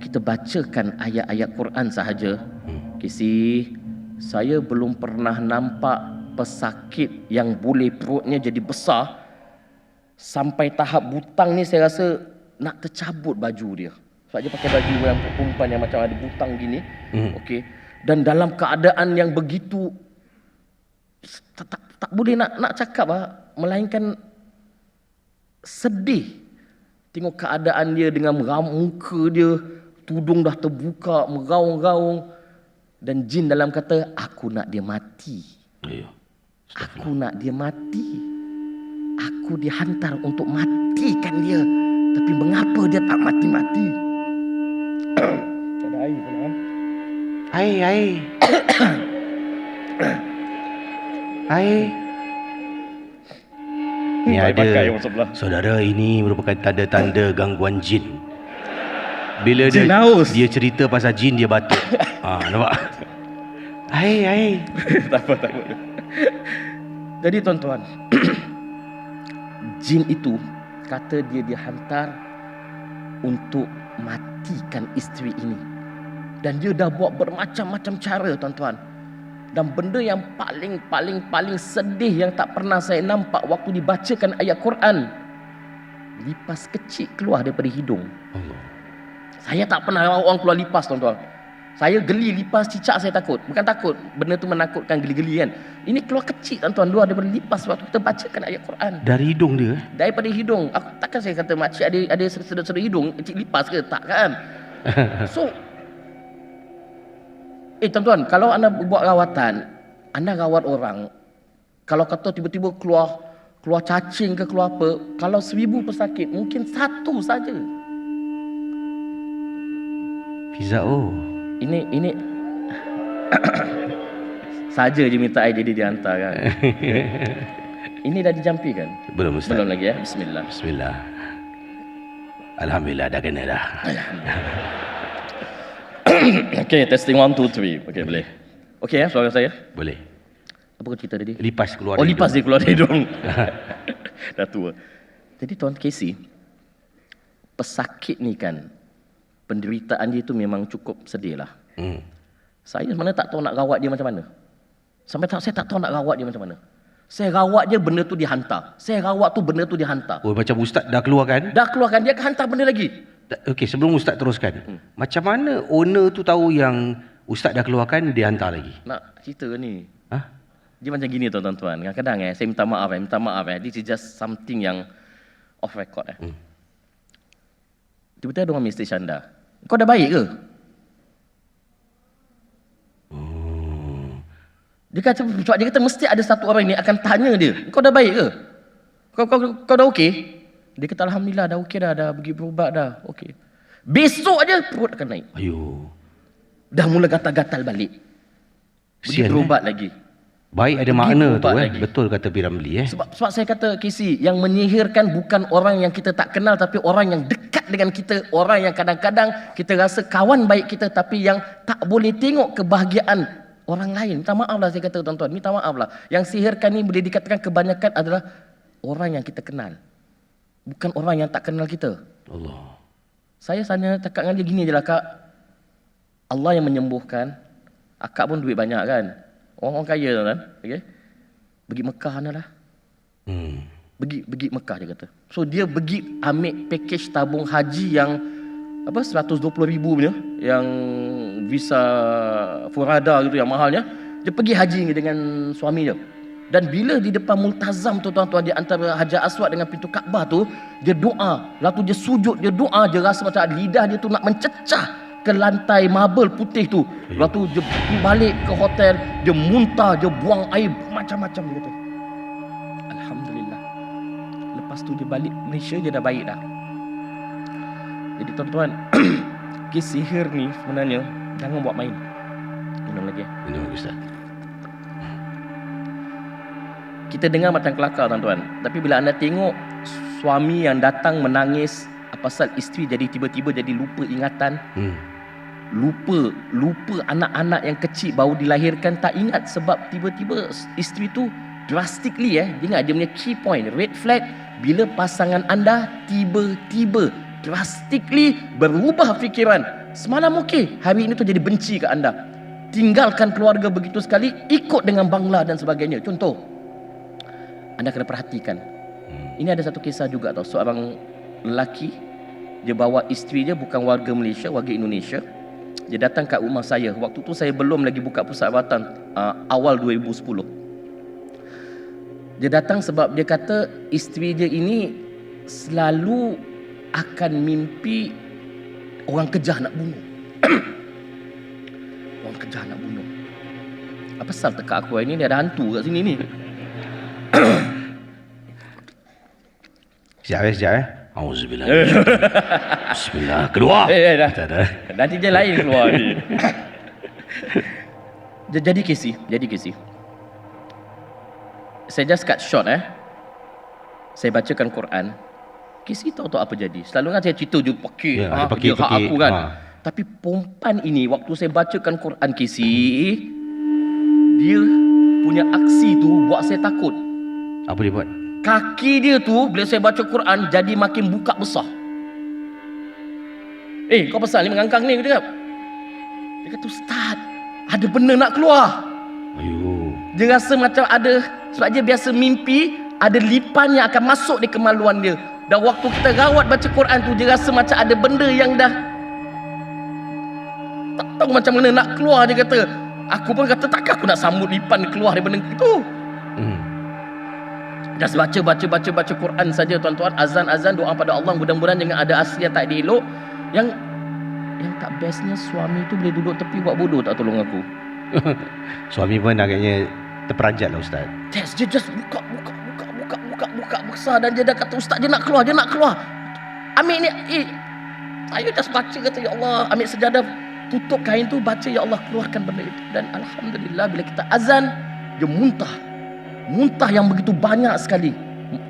kita bacakan ayat-ayat Quran sahaja. Kisi, saya belum pernah nampak pesakit yang boleh perutnya jadi besar sampai tahap butang ni saya rasa nak tercabut baju dia. Sebab dia pakai baju yang perempuan yang macam ada butang gini. Okey. Dan dalam keadaan yang begitu tak boleh nak cakap melainkan sedih. Tengok keadaan dia dengan muka dia, tudung dah terbuka, meraung-raung, dan jin dalam kata, aku nak dia mati. Aku nak dia mati. Aku dihantar untuk matikan dia. Tapi mengapa dia tak mati-mati? Ada air pun kan? Air. Air. Ni ada. Saudara, ini merupakan tanda-tanda gangguan jin. Bila dia cerita pasal jin, dia batuk. Nampak? Air. Tak apa. Jadi tuan-tuan, jin itu kata dia dihantar untuk matikan isteri ini. Dan dia dah buat bermacam-macam cara tuan-tuan. Dan benda yang paling sedih yang tak pernah saya nampak waktu dibacakan ayat Quran, lipas kecil keluar daripada hidung. Allah. Saya tak pernah orang keluar lipas tuan-tuan. Saya geli lipas cicak, saya takut. Bukan takut, benda tu menakutkan, geli-geli kan. Ini keluar kecil tuan-tuan, luar daripada lipas waktu kita bacakan ayat Quran. Dari hidung dia? Daripada hidung. Takkan saya kata makcik ada sedut-sedut hidung, kecil lipas ke? Tak kan? So, tuan-tuan, kalau anda buat rawatan, anda rawat orang, kalau kata tiba-tiba keluar cacing ke keluar apa, kalau 1000 pesakit, mungkin 1 saja. Fizao. Ini saja je minta air jadi dihantar kan. Ini dah dijampi kan? Belum Ustaz. Belum lagi ya. Bismillah. Alhamdulillah dah kena dah. Okay, testing 1, 2, 3. Okay, boleh. Okay ya, suara saya? Boleh. Apa cerita tadi? Lipas keluar dari hidung. Lipas dia keluar dari hidung. Dah tua. Jadi Tuan Casey, pesakit ni kan, penderitaan dia itu memang cukup sedih lah. Saya sebenarnya tak tahu nak rawat dia macam mana. Saya tak tahu nak rawat dia macam mana. Saya rawat dia, benda tu dihantar. Saya rawat tu, benda tu dihantar. Oh, macam Ustaz dah keluarkan? Dah keluarkan, dia akan hantar benda lagi. Okey, sebelum Ustaz teruskan. Macam mana owner tu tahu yang Ustaz dah keluarkan, dia hantar lagi? Nak cerita ni. Dia macam gini tuan-tuan. Kadang-kadang saya minta maaf. This is just something yang off record. Tiba-tiba ada orang Mr. Shanda. Kau dah baik ke? Dia kata mesti ada satu orang ni akan tanya dia, kau dah baik ke? Kau dah okey? Dia kata alhamdulillah dah okey dah pergi berubat dah. Okey. Besok aja perut akan naik. Ayuh. Dah mula gatal-gatal balik. Pergi berubat lagi. Baik ada makna tu lagi. Betul kata Piramli Sebab saya kata Casey, yang menyihirkan bukan orang yang kita tak kenal, tapi orang yang dekat dengan kita, orang yang kadang-kadang kita rasa kawan baik kita tapi yang tak boleh tengok kebahagiaan orang lain. Minta maaf lah saya kata tuan-tuan, minta maaf lah. Yang sihirkan ni boleh dikatakan kebanyakan adalah orang yang kita kenal, bukan orang yang tak kenal kita. Allah. Saya hanya cakap dengan dia gini je lah, Kak. Allah yang menyembuhkan. Akak pun duit banyak kan. Orang kaya tuan-tuan, okay? Pergi Mekah lah. Pergi Mekah dia kata. So dia pergi ambil package tabung haji yang 120,000 punya, yang visa Furada gitu yang mahalnya. Dia pergi haji dengan suami dia. Dan bila di depan multazam tu tuan-tuan, di antara Hajar Aswad dengan pintu Kaabah tu, dia doa. Lalu dia sujud, dia doa, dia rasa macam lidah dia tu nak mencecah ke lantai marble putih tu. Lalu dia balik ke hotel, dia muntah, dia buang air macam-macam dia kata. Alhamdulillah. Lepas tu dia balik Malaysia, dia dah baik dah. Jadi tuan-tuan, kes sihir ni sebenarnya jangan buat main. Minum lagi. Minum Ustaz. Kita dengar macam kelakar tuan-tuan, tapi bila anda tengok suami yang datang menangis pasal isteri jadi tiba-tiba jadi lupa ingatan, lupa anak-anak yang kecil baru dilahirkan, tak ingat sebab tiba-tiba isteri tu drastically dia ingat dia punya key point, red flag, bila pasangan anda tiba-tiba drastically berubah fikiran. Semalam okey, hari ini tu jadi benci ke anda, tinggalkan keluarga begitu sekali, ikut dengan bangla dan sebagainya. Contoh, anda kena perhatikan. Ini ada satu kisah juga tau. Seorang lelaki, dia bawa isteri dia, bukan warga Malaysia, warga Indonesia. Dia datang kat rumah saya. Waktu tu saya belum lagi buka pusat rawatan, awal 2010. Dia datang sebab dia kata isteri dia ini selalu akan mimpi orang kejar nak bunuh. Orang kejar nak bunuh. Apa pasal tekak aku hari ni, dia ada hantu kat sini ni. Sekejap. Auzubillah. Bismillah. Keluar. Dah. Nanti dia lain keluar ni. Jadi Casey. Saya just cut short Saya bacakan Quran. Casey tahu apa jadi. Selalu kan saya cerita je pakai dia hak aku kan. Tapi perempuan ini waktu saya bacakan Quran Casey, dia punya aksi tu buat saya takut. Apa dia buat? Kaki dia tu bila saya baca Quran jadi makin buka besar. Kau pasal ni mengangkang ni, dia kata. Dia kata, Ustaz, ada benda nak keluar. Ayuh. Dia rasa macam ada, sebab dia biasa mimpi ada lipan yang akan masuk di kemaluan dia. Dan waktu kita rawat baca Quran tu, dia rasa macam ada benda yang dah tak tahu macam mana nak keluar. Dia kata, aku pun kata takkan aku nak sambut lipan keluar daripada itu. Just baca Quran saja tuan-tuan. Azan doa pada Allah, mudah-mudahan jangan ada asli yang tak dielok. Yang tak bestnya suami tu boleh duduk tepi buat bodoh, tak tolong aku. Suami pun agaknya terperanjat lah Ustaz. Dia just buka besar, dan dia dah kata, Ustaz dia nak keluar. Ambil ni, saya just baca, kata ya Allah, ambil sejadah, tutup kain tu, baca ya Allah, keluarkan benda itu. Dan alhamdulillah bila kita azan, dia muntah yang begitu banyak sekali.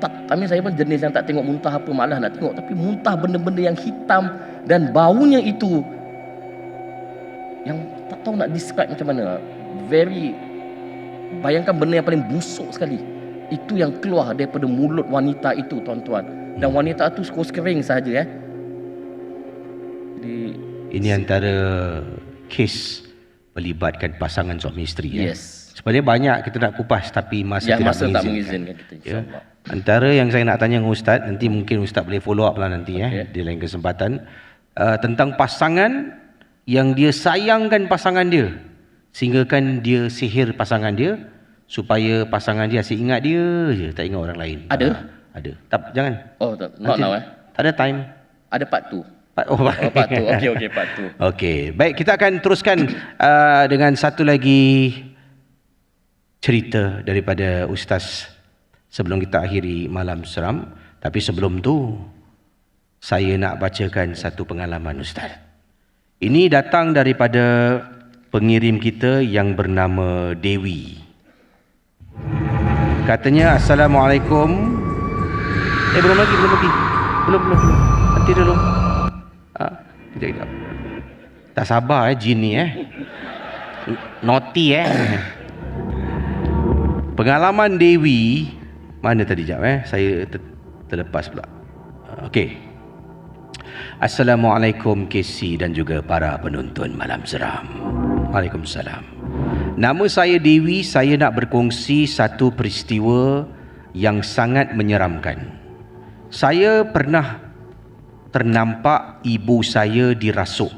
Tapi saya pun jenis yang tak tengok muntah apa, malah nak tengok. Tapi muntah benda-benda yang hitam, dan baunya itu yang tak tahu nak describe macam mana. Bayangkan benda yang paling busuk sekali. Itu yang keluar daripada mulut wanita itu tuan-tuan. Dan wanita itu kurus kering sahaja. Jadi ini antara kes melibatkan pasangan suami isteri. Yes. Sebenarnya banyak kita nak kupas, tapi masa tak mengizinkan kita, insyaAllah. Antara yang saya nak tanya dengan Ustaz, nanti mungkin Ustaz boleh follow up lah nanti di lain kesempatan, tentang pasangan yang dia sayangkan pasangan dia, sehingga kan dia sihir pasangan dia supaya pasangan dia asyik ingat dia je, tak ingat orang lain. Ada? Ada. Jangan. Not now Tak ada time. Ada part 2. Part 2. Okey, part 2. Okey, baik, kita akan teruskan dengan satu lagi cerita daripada Ustaz sebelum kita akhiri malam seram. Tapi sebelum tu, saya nak bacakan satu pengalaman Ustaz. Ini datang daripada pengirim kita yang bernama Dewi. Katanya, Assalamualaikum. Belum lagi. Belum. Nanti dulu. Kejap. Tak sabar jin ni Naughty Pengalaman Dewi. Mana tadi saya terlepas pula. Okey. Assalamualaikum Casey dan juga para penonton malam seram. Waalaikumsalam. Nama saya Dewi. Saya nak berkongsi satu peristiwa yang sangat menyeramkan. Saya pernah ternampak ibu saya dirasuk.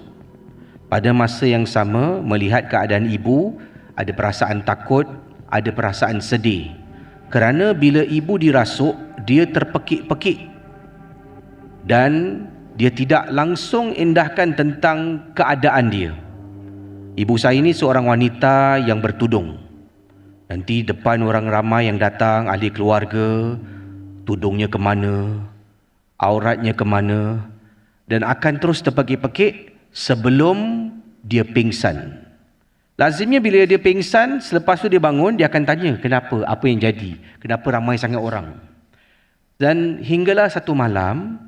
Pada masa yang sama, melihat keadaan ibu, ada perasaan takut, ada perasaan sedih. Kerana bila ibu dirasuk, dia terpekik-pekik dan dia tidak langsung indahkan tentang keadaan dia. Ibu saya ini seorang wanita yang bertudung. Nanti depan orang ramai yang datang, ahli keluarga, tudungnya ke mana, auratnya ke mana, dan akan terus terpekik-pekik sebelum dia pingsan. Lazimnya bila dia pingsan, selepas tu dia bangun, dia akan tanya kenapa, apa yang jadi, kenapa ramai sangat orang. Dan hinggalah satu malam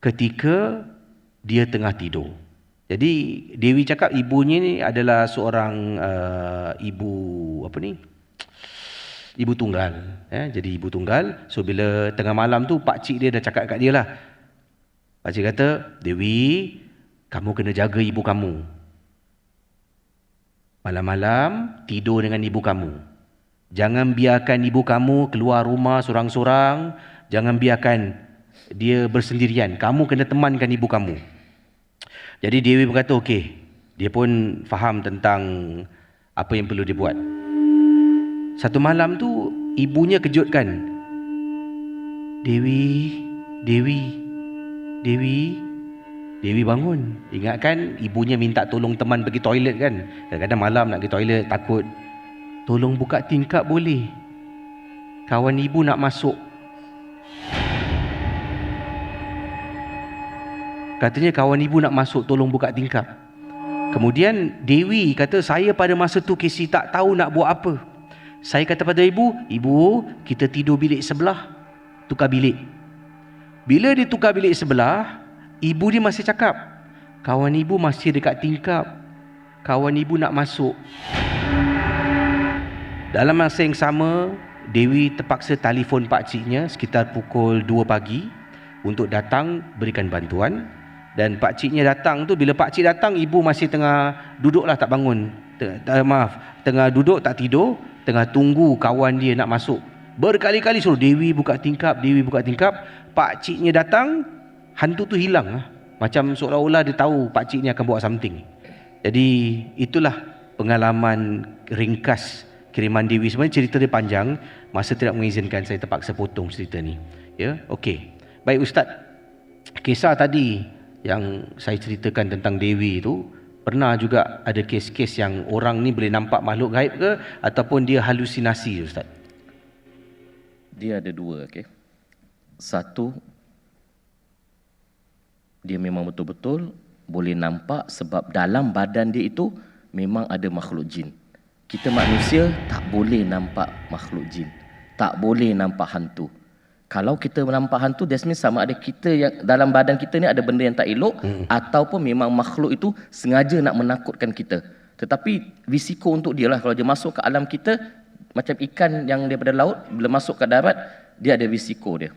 ketika dia tengah tidur. Jadi Dewi cakap ibunya ni adalah seorang ibu tunggal. Jadi ibu tunggal. So bila tengah malam tu pakcik dia dah cakap kat dia lah. Pakcik kata, Dewi, kamu kena jaga ibu kamu. Malam-malam tidur dengan ibu kamu. Jangan biarkan ibu kamu keluar rumah sorang-sorang. Jangan biarkan dia bersendirian. Kamu kena temankan ibu kamu. Jadi Dewi berkata okey. Dia pun faham tentang apa yang perlu dia buat. Satu malam tu ibunya kejutkan. Dewi bangun. Ingatkan ibunya minta tolong teman pergi toilet kan. Kadang-kadang malam nak pergi toilet takut. Tolong buka tingkap boleh? Kawan ibu nak masuk. Katanya kawan ibu nak masuk, tolong buka tingkap. Kemudian Dewi kata, saya pada masa tu Casey tak tahu nak buat apa. Saya kata pada ibu, kita tidur bilik sebelah, tukar bilik. Bila dia tukar bilik sebelah, ibu dia masih cakap, kawan ibu masih dekat tingkap, kawan ibu nak masuk. Dalam masa yang sama, Dewi terpaksa telefon pakciknya sekitar pukul 2 pagi untuk datang berikan bantuan. Dan pakciknya datang tu, bila pakcik datang, ibu masih tengah duduklah tak bangun. Tengah duduk tak tidur, tengah tunggu kawan dia nak masuk. Berkali-kali suruh Dewi buka tingkap, Dewi buka tingkap. Pakciknya datang, hantu tu hilang. Macam seolah-olah dia tahu pakcik ni akan buat something. Jadi itulah pengalaman ringkas kiriman Dewi. Sebenarnya cerita dia panjang, masa tidak mengizinkan, saya terpaksa potong cerita ni. Ya, okey. Baik Ustaz, kisah tadi yang saya ceritakan tentang Dewi itu, pernah juga ada kes-kes yang orang ni boleh nampak makhluk gaib ke ataupun dia halusinasi Ustaz? Dia ada dua, okey. Satu, dia memang betul-betul boleh nampak sebab dalam badan dia itu memang ada makhluk jin. Kita manusia tak boleh nampak makhluk jin, tak boleh nampak hantu. Kalau kita nampak hantu, that means sama ada kita yang dalam badan kita ni ada benda yang tak elok, ataupun memang makhluk itu sengaja nak menakutkan kita. Tetapi risiko untuk dia lah, kalau dia masuk ke alam kita, macam ikan yang daripada laut, bila masuk ke darat, dia ada risiko dia.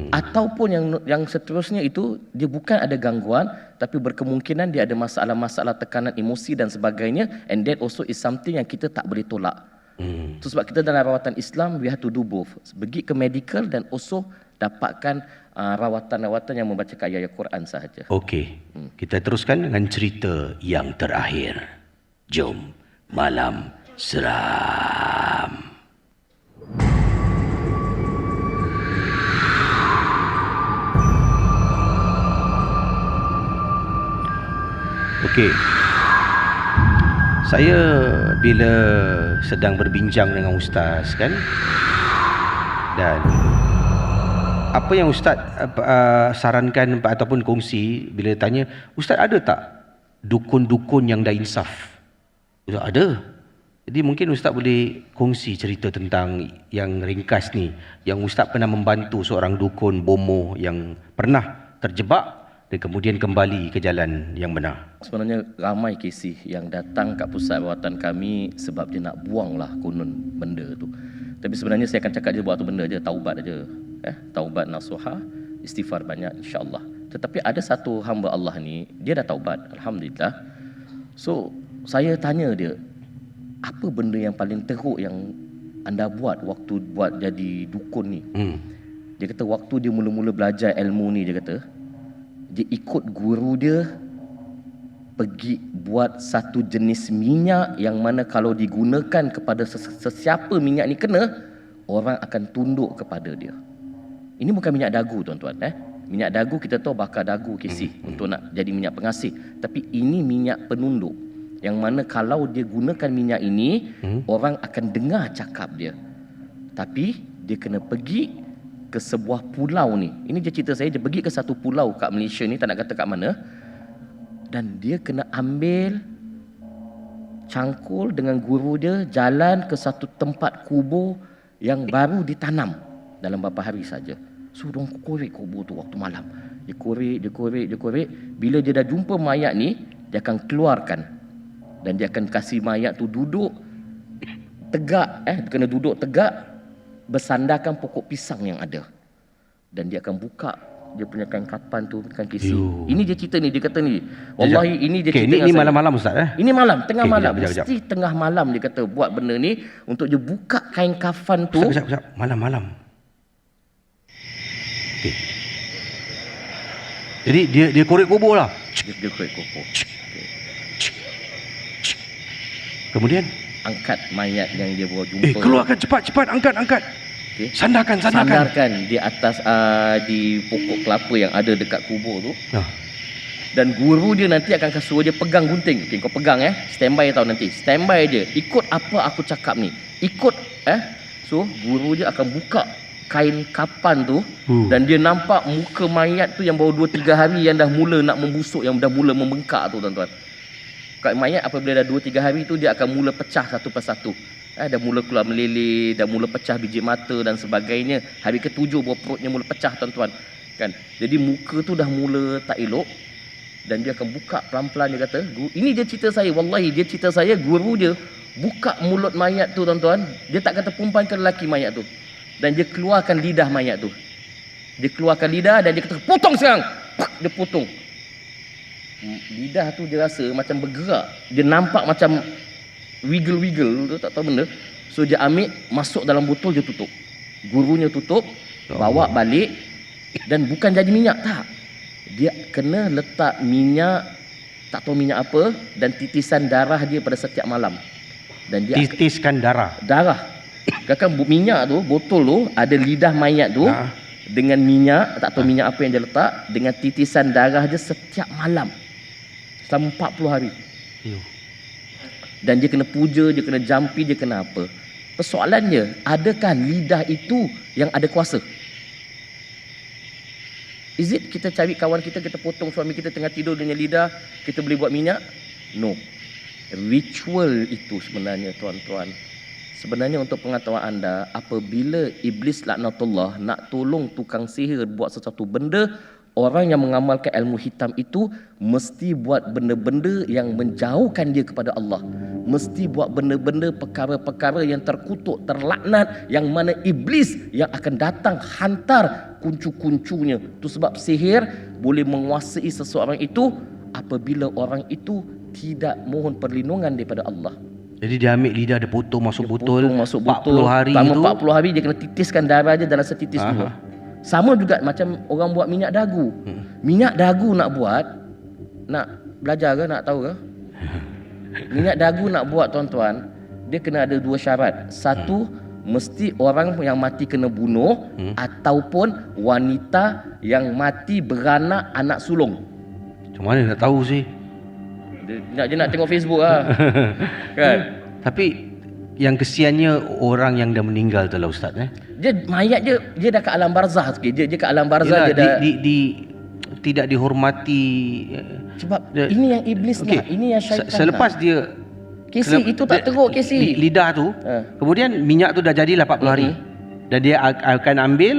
Ataupun yang seterusnya itu, dia bukan ada gangguan, tapi berkemungkinan dia ada masalah-masalah tekanan emosi dan sebagainya, and that also is something yang kita tak boleh tolak. Itu sebab kita dalam rawatan Islam, we have to do both. Pergi ke medical dan also dapatkan rawatan-rawatan yang membaca ayat Quran sahaja. Okey, kita teruskan dengan cerita yang terakhir. Jom, Malam Seram. Okey. Saya bila sedang berbincang dengan Ustaz kan, dan apa yang Ustaz sarankan ataupun kongsi, bila tanya, Ustaz ada tak dukun-dukun yang dah insaf? Ustaz ada. Jadi mungkin Ustaz boleh kongsi cerita tentang yang ringkas ni, yang Ustaz pernah membantu seorang dukun bomoh yang pernah terjebak dan kemudian kembali ke jalan yang benar. Sebenarnya ramai kisih yang datang kat pusat rawatan kami sebab dia nak buanglah konon benda tu. Tapi sebenarnya saya akan cakap dia buat tu benda je, taubat aja. Taubat nasuha, istighfar banyak insya-Allah. Tetapi ada satu hamba Allah ni, dia dah taubat, alhamdulillah. So, saya tanya dia, apa benda yang paling teruk yang anda buat waktu buat jadi dukun ni? Dia kata waktu dia mula-mula belajar ilmu ni, dia kata dia ikut guru dia pergi buat satu jenis minyak yang mana kalau digunakan kepada sesiapa minyak ni kena, orang akan tunduk kepada dia. Ini bukan minyak dagu tuan-tuan. Minyak dagu kita tahu bakar dagu KC untuk nak jadi minyak pengasih. Tapi ini minyak penunduk. Yang mana kalau dia gunakan minyak ini, orang akan dengar cakap dia. Tapi dia kena pergi ke sebuah pulau ni. Ini je cerita saya, dia pergi ke satu pulau kat Malaysia ni, tak nak kata kat mana. Dan dia kena ambil cangkul dengan guru dia, jalan ke satu tempat kubur yang baru ditanam dalam beberapa hari saja. So diorang korek kubur tu waktu malam. Dia korek. Bila dia dah jumpa mayat ni, dia akan keluarkan. Dan dia akan kasih mayat tu duduk tegak, dia kena duduk tegak bersandarkan pokok pisang yang ada. Dan dia akan buka dia punya kain kapan tu, kain kisi. Ini dia cerita ni, dia kata ni. Wallahi ini dia cerita. Ini malam-malam Ustaz Ini malam, tengah malam. Kejap. Mesti tengah malam dia kata buat benda ni untuk dia buka kain kafan tu. Kejap. Malam-malam. Okay. Jadi dia korek kubur lah. Dia korek kubur. Kemudian angkat mayat yang dia baru jumpa. Keluarkan cepat, angkat. Okay. Sandarkan di atas di pokok kelapa yang ada dekat kubur tu. Dan guru dia nanti akan suruh dia pegang gunting. Okay, kau pegang standby tau nanti. Standby je. Ikut apa aku cakap ni. Ikut So guru dia akan buka kain kapan tu dan dia nampak muka mayat tu yang baru 2-3 hari yang dah mula nak membusuk, yang dah mula membengkak tu tuan-tuan. Kain mayat apabila dah 2-3 hari tu dia akan mula pecah satu persatu. Dah mula keluar meleleh, dah mula pecah biji mata dan sebagainya. Hari ke-7 baru perutnya mula pecah tuan-tuan. Kan? Jadi muka tu dah mula tak elok dan dia akan buka pelan-pelan. Dia kata, ini dia cerita saya, wallahi dia cerita saya, guru dia buka mulut mayat tu tuan-tuan. Dia tak kata perempuan ke lelaki mayat tu. Dan dia keluarkan lidah mayat tu. Dia keluarkan lidah dan dia kata, potong sekarang. Dia potong. Lidah tu dia rasa macam bergerak. Dia nampak macam wiggle tu, tak tahu benda. So dia ambil, masuk dalam botol, dia tutup. Gurunya tutup, bawa balik. Dan bukan jadi minyak, tak. Dia kena letak minyak, tak tahu minyak apa, dan titisan darah dia pada setiap malam. Dan dia titiskan darah. Kan minyak tu, botol tu, ada lidah mayat tu dengan minyak, tak tahu minyak apa yang dia letak, dengan titisan darah dia setiap malam selama 40 hari. Dan dia kena puja, dia kena jampi, dia kena apa. Persoalannya, adakah lidah itu yang ada kuasa? Is it kita cari kawan kita potong suami kita tengah tidur dengan lidah, kita boleh buat minyak? No. Ritual itu sebenarnya tuan-tuan. Sebenarnya untuk pengetahuan anda, apabila iblis laknatullah nak tolong tukang sihir buat sesuatu benda, orang yang mengamalkan ilmu hitam itu mesti buat benda-benda yang menjauhkan dia kepada Allah. Mesti buat benda-benda perkara-perkara yang terkutuk, terlaknat, yang mana iblis yang akan datang hantar kuncu-kuncunya. Itu sebab sihir boleh menguasai seseorang itu apabila orang itu tidak mohon perlindungan daripada Allah. Jadi dia ambil lidah, dia potong masuk botol. 40 hari itu. 40 hari dia kena titiskan darah dia dalam setitis dulu. Sama juga macam orang buat minyak dagu. Minyak dagu nak buat, nak belajar ke, nak tahu ke? Minyak dagu nak buat tuan-tuan, dia kena ada 2 syarat. Satu, mesti orang yang mati kena bunuh ataupun wanita yang mati beranak anak sulung. Macam mana nak tahu sih? Dia nak tengok Facebook lah. Kan? Tapi yang kesiannya orang yang dah meninggal tu lah Ustaz. Dia mayat dia dah ke alam barzah sikit. Dia ke alam barzah. Yelah, tidak dihormati. Sebab ini yang iblis nak. Ini yang syaitan selepas nak. dia itu tak teruk lidah tu. Kemudian minyak tu dah jadilah 40 hari. Dan dia akan ambil,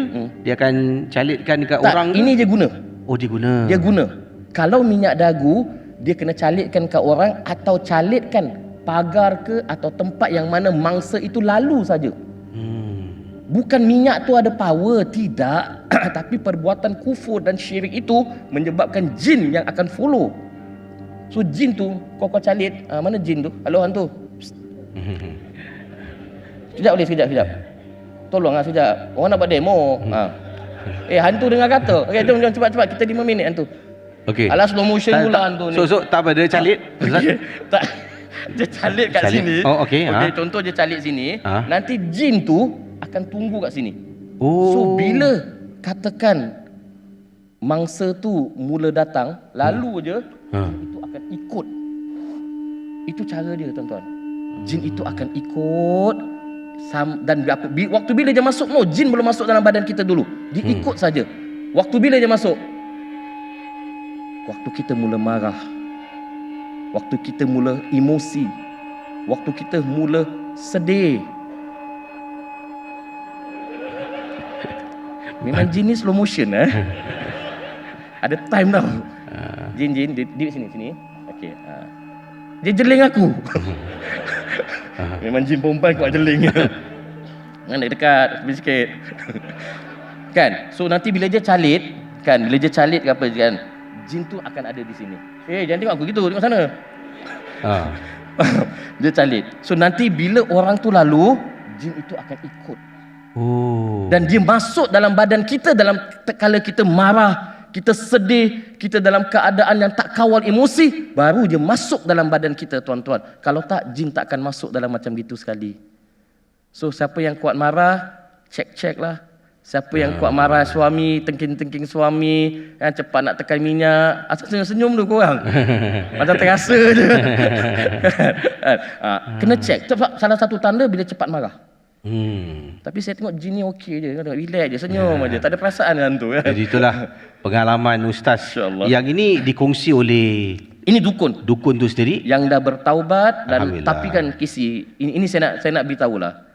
dia akan calitkan dekat orang. Ini dia guna. Oh, dia guna. Dia guna. Kalau minyak dagu, dia kena calitkan kat orang atau calitkan pagar ke atau tempat yang mana mangsa itu lalu saja. Bukan minyak tu ada power, tidak. Tapi perbuatan kufur dan syirik itu menyebabkan jin yang akan follow. So jin tu kau calit, mana jin tu? Halo hantu. Sekejap. Tolong sekejap. Orang nak buat demo. Hantu dengar kata. Okey, jom cepat-cepat, kita 5 minit hantu. Okey. Alah slow motion pula hantu ni. So tak apa, dia calit. Tak. Dia calit kat sini. Oh, okey. Contoh dia calit sini. Nanti jin tu akan tunggu kat sini. Oh. So bila katakan mangsa tu mula datang, lalu je itu akan ikut. Itu cara dia, tuan-tuan. Jin itu akan ikut dan waktu bila dia masuk, jin belum masuk dalam badan kita dulu. Dia ikut saja. Waktu bila dia masuk? Waktu kita mula marah. Waktu kita mula emosi. Waktu kita mula sedih. Memang jin ni slow motion Ada time tau. Jin dia sini. Okey. Dia jeling aku. Memang jin perempuan kuat jeling. Nak dekat sikit. Kan? So nanti bila dia calit ke apa kan, jin tu akan ada di sini. Jangan tengok aku gitu, tengok sana. Dia calit. So nanti bila orang tu lalu, jin itu akan ikut. Dan dia masuk dalam badan kita dalam kala kita marah, kita sedih, kita dalam keadaan yang tak kawal emosi, baru dia masuk dalam badan kita, tuan-tuan. Kalau tak, jin tak akan masuk dalam macam gitu sekali. So siapa yang kuat marah, cek lah. Siapa yang kuat marah suami, tengking-tengking suami, yang cepat nak tekan minyak, asal senyum-senyum tu korang. Macam terasa je. Kena cek. Salah satu tanda bila cepat marah. Tapi saya tengok jin ni okey je, relax je, senyum aja, tak ada perasaan dengan tu. Jadi itulah pengalaman Ustaz. Yang ini dikongsi oleh ini dukun tu sendiri yang dah bertaubat. Dan tapi kan kisi ini saya nak beritahu lah,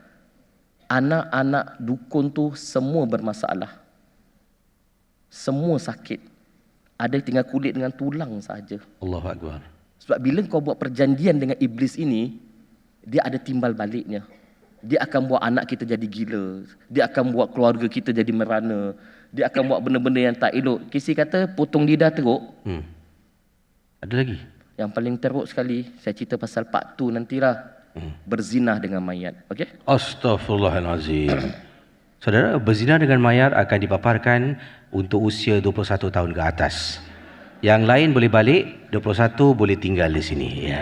anak-anak dukun tu semua bermasalah, semua sakit, ada tinggal kulit dengan tulang saja. Allahu Akbar. Sebab bila kau buat perjanjian dengan iblis ini, dia ada timbal baliknya. Dia akan buat anak kita jadi gila. Dia akan buat keluarga kita jadi merana. Dia akan buat benda-benda yang tak elok. Kisi kata potong lidah teruk. Ada lagi? Yang paling teruk sekali, saya cerita pasal part 2 nantilah. Berzinah dengan mayat. Okey? Astaghfirullahalazim. Saudara, berzina dengan mayat akan dipaparkan untuk usia 21 tahun ke atas. Yang lain boleh balik, 21 boleh tinggal di sini.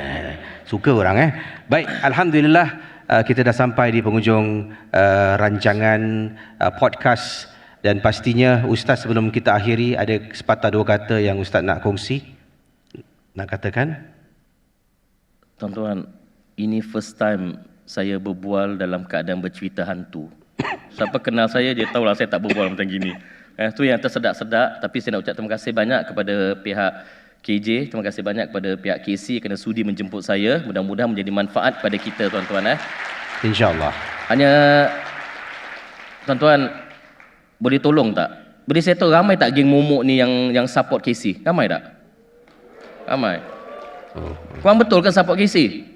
Suka orang Baik, alhamdulillah. Kita dah sampai di penghujung rancangan podcast, dan pastinya Ustaz, sebelum kita akhiri, ada sepatah dua kata yang Ustaz nak kongsi, nak katakan? Tuan-tuan, ini first time saya berbual dalam keadaan bercerita hantu. Siapa kenal saya, dia tahulah saya tak berbual macam gini. Itu yang tersedak-sedak. Tapi saya nak ucap terima kasih banyak kepada pihak KJ, terima kasih banyak kepada pihak KC kerana sudi menjemput saya. Mudah-mudahan menjadi manfaat kepada kita, tuan-tuan. InsyaAllah. Hanya tuan-tuan boleh tolong tak? Boleh saya tahu ramai tak geng momok ni yang support KC? Ramai tak? Ramai. Korang betul kan support KC?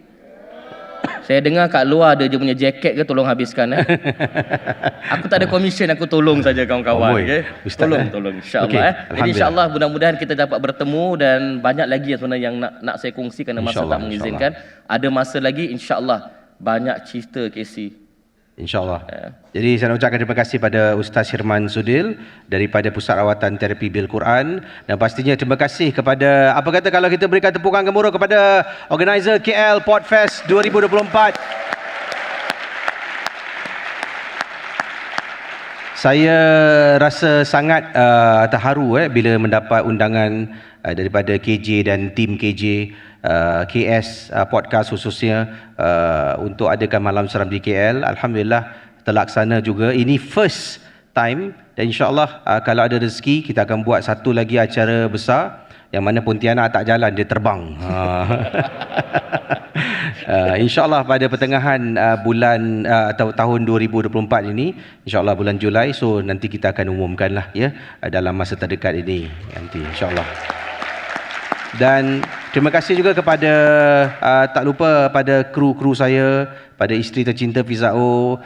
Saya dengar kat luar ada je punya jaket ke, tolong habiskan. Aku tak ada komisen, aku tolong saja kawan-kawan. Tolong insya-Allah. Jadi insya-Allah mudah-mudahan kita dapat bertemu, dan banyak lagi yang sebenarnya yang nak saya kongsi kerana masa tak mengizinkan. Ada masa lagi insya-Allah banyak cerita KC. InsyaAllah. Jadi saya nak ucapkan terima kasih pada Ustaz Hirman Sudil daripada Pusat Rawatan Terapi Bil Quran, dan pastinya terima kasih kepada, apa kata kalau kita berikan tepukan gemuruh kepada organizer KL Podfest 2024. Saya rasa sangat terharu bila mendapat undangan daripada KJ dan tim KJ, KS Podcast khususnya, untuk adakan Malam Seram di KL. Alhamdulillah terlaksana juga. Ini first time, dan insyaAllah kalau ada rezeki kita akan buat satu lagi acara besar, yang mana Pontianak tak jalan, dia terbang. InsyaAllah pada pertengahan bulan atau tahun 2024 ini, insyaAllah bulan Julai. So nanti kita akan umumkanlah dalam masa terdekat ini nanti insyaAllah. Dan terima kasih juga kepada tak lupa pada kru-kru saya, pada isteri tercinta Fizao,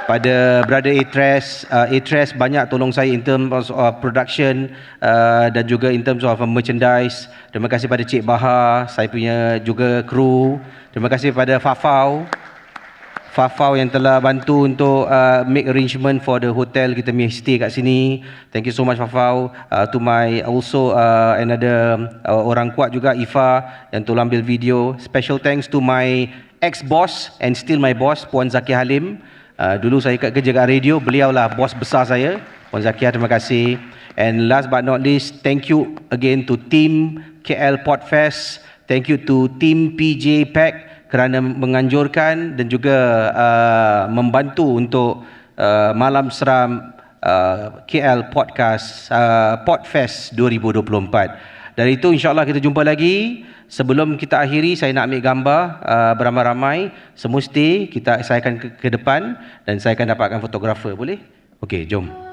pada brother A-Tres banyak tolong saya in terms of production, dan juga in terms of merchandise. Terima kasih pada Cik Bahar, saya punya juga kru. Terima kasih pada Fafau yang telah bantu untuk make arrangement for the hotel kita punya stay kat sini. Thank you so much Fafau. To my also another orang kuat juga, Ifa, yang tolong ambil video. Special thanks to my ex-boss and still my boss, Puan Zakia Halim. Dulu saya kerja kat radio, beliaulah bos besar saya. Puan Zakia, terima kasih. And last but not least, thank you again to team KL Podfest. Thank you to team PJ Pack kerana menganjurkan dan juga membantu untuk Malam Seram KL Podcast Podfest 2024. Dari itu insyaAllah kita jumpa lagi. Sebelum kita akhiri, saya nak ambil gambar beramai-ramai. Semua stay, saya akan ke depan dan saya akan dapatkan fotografer. Boleh? Okey, jom.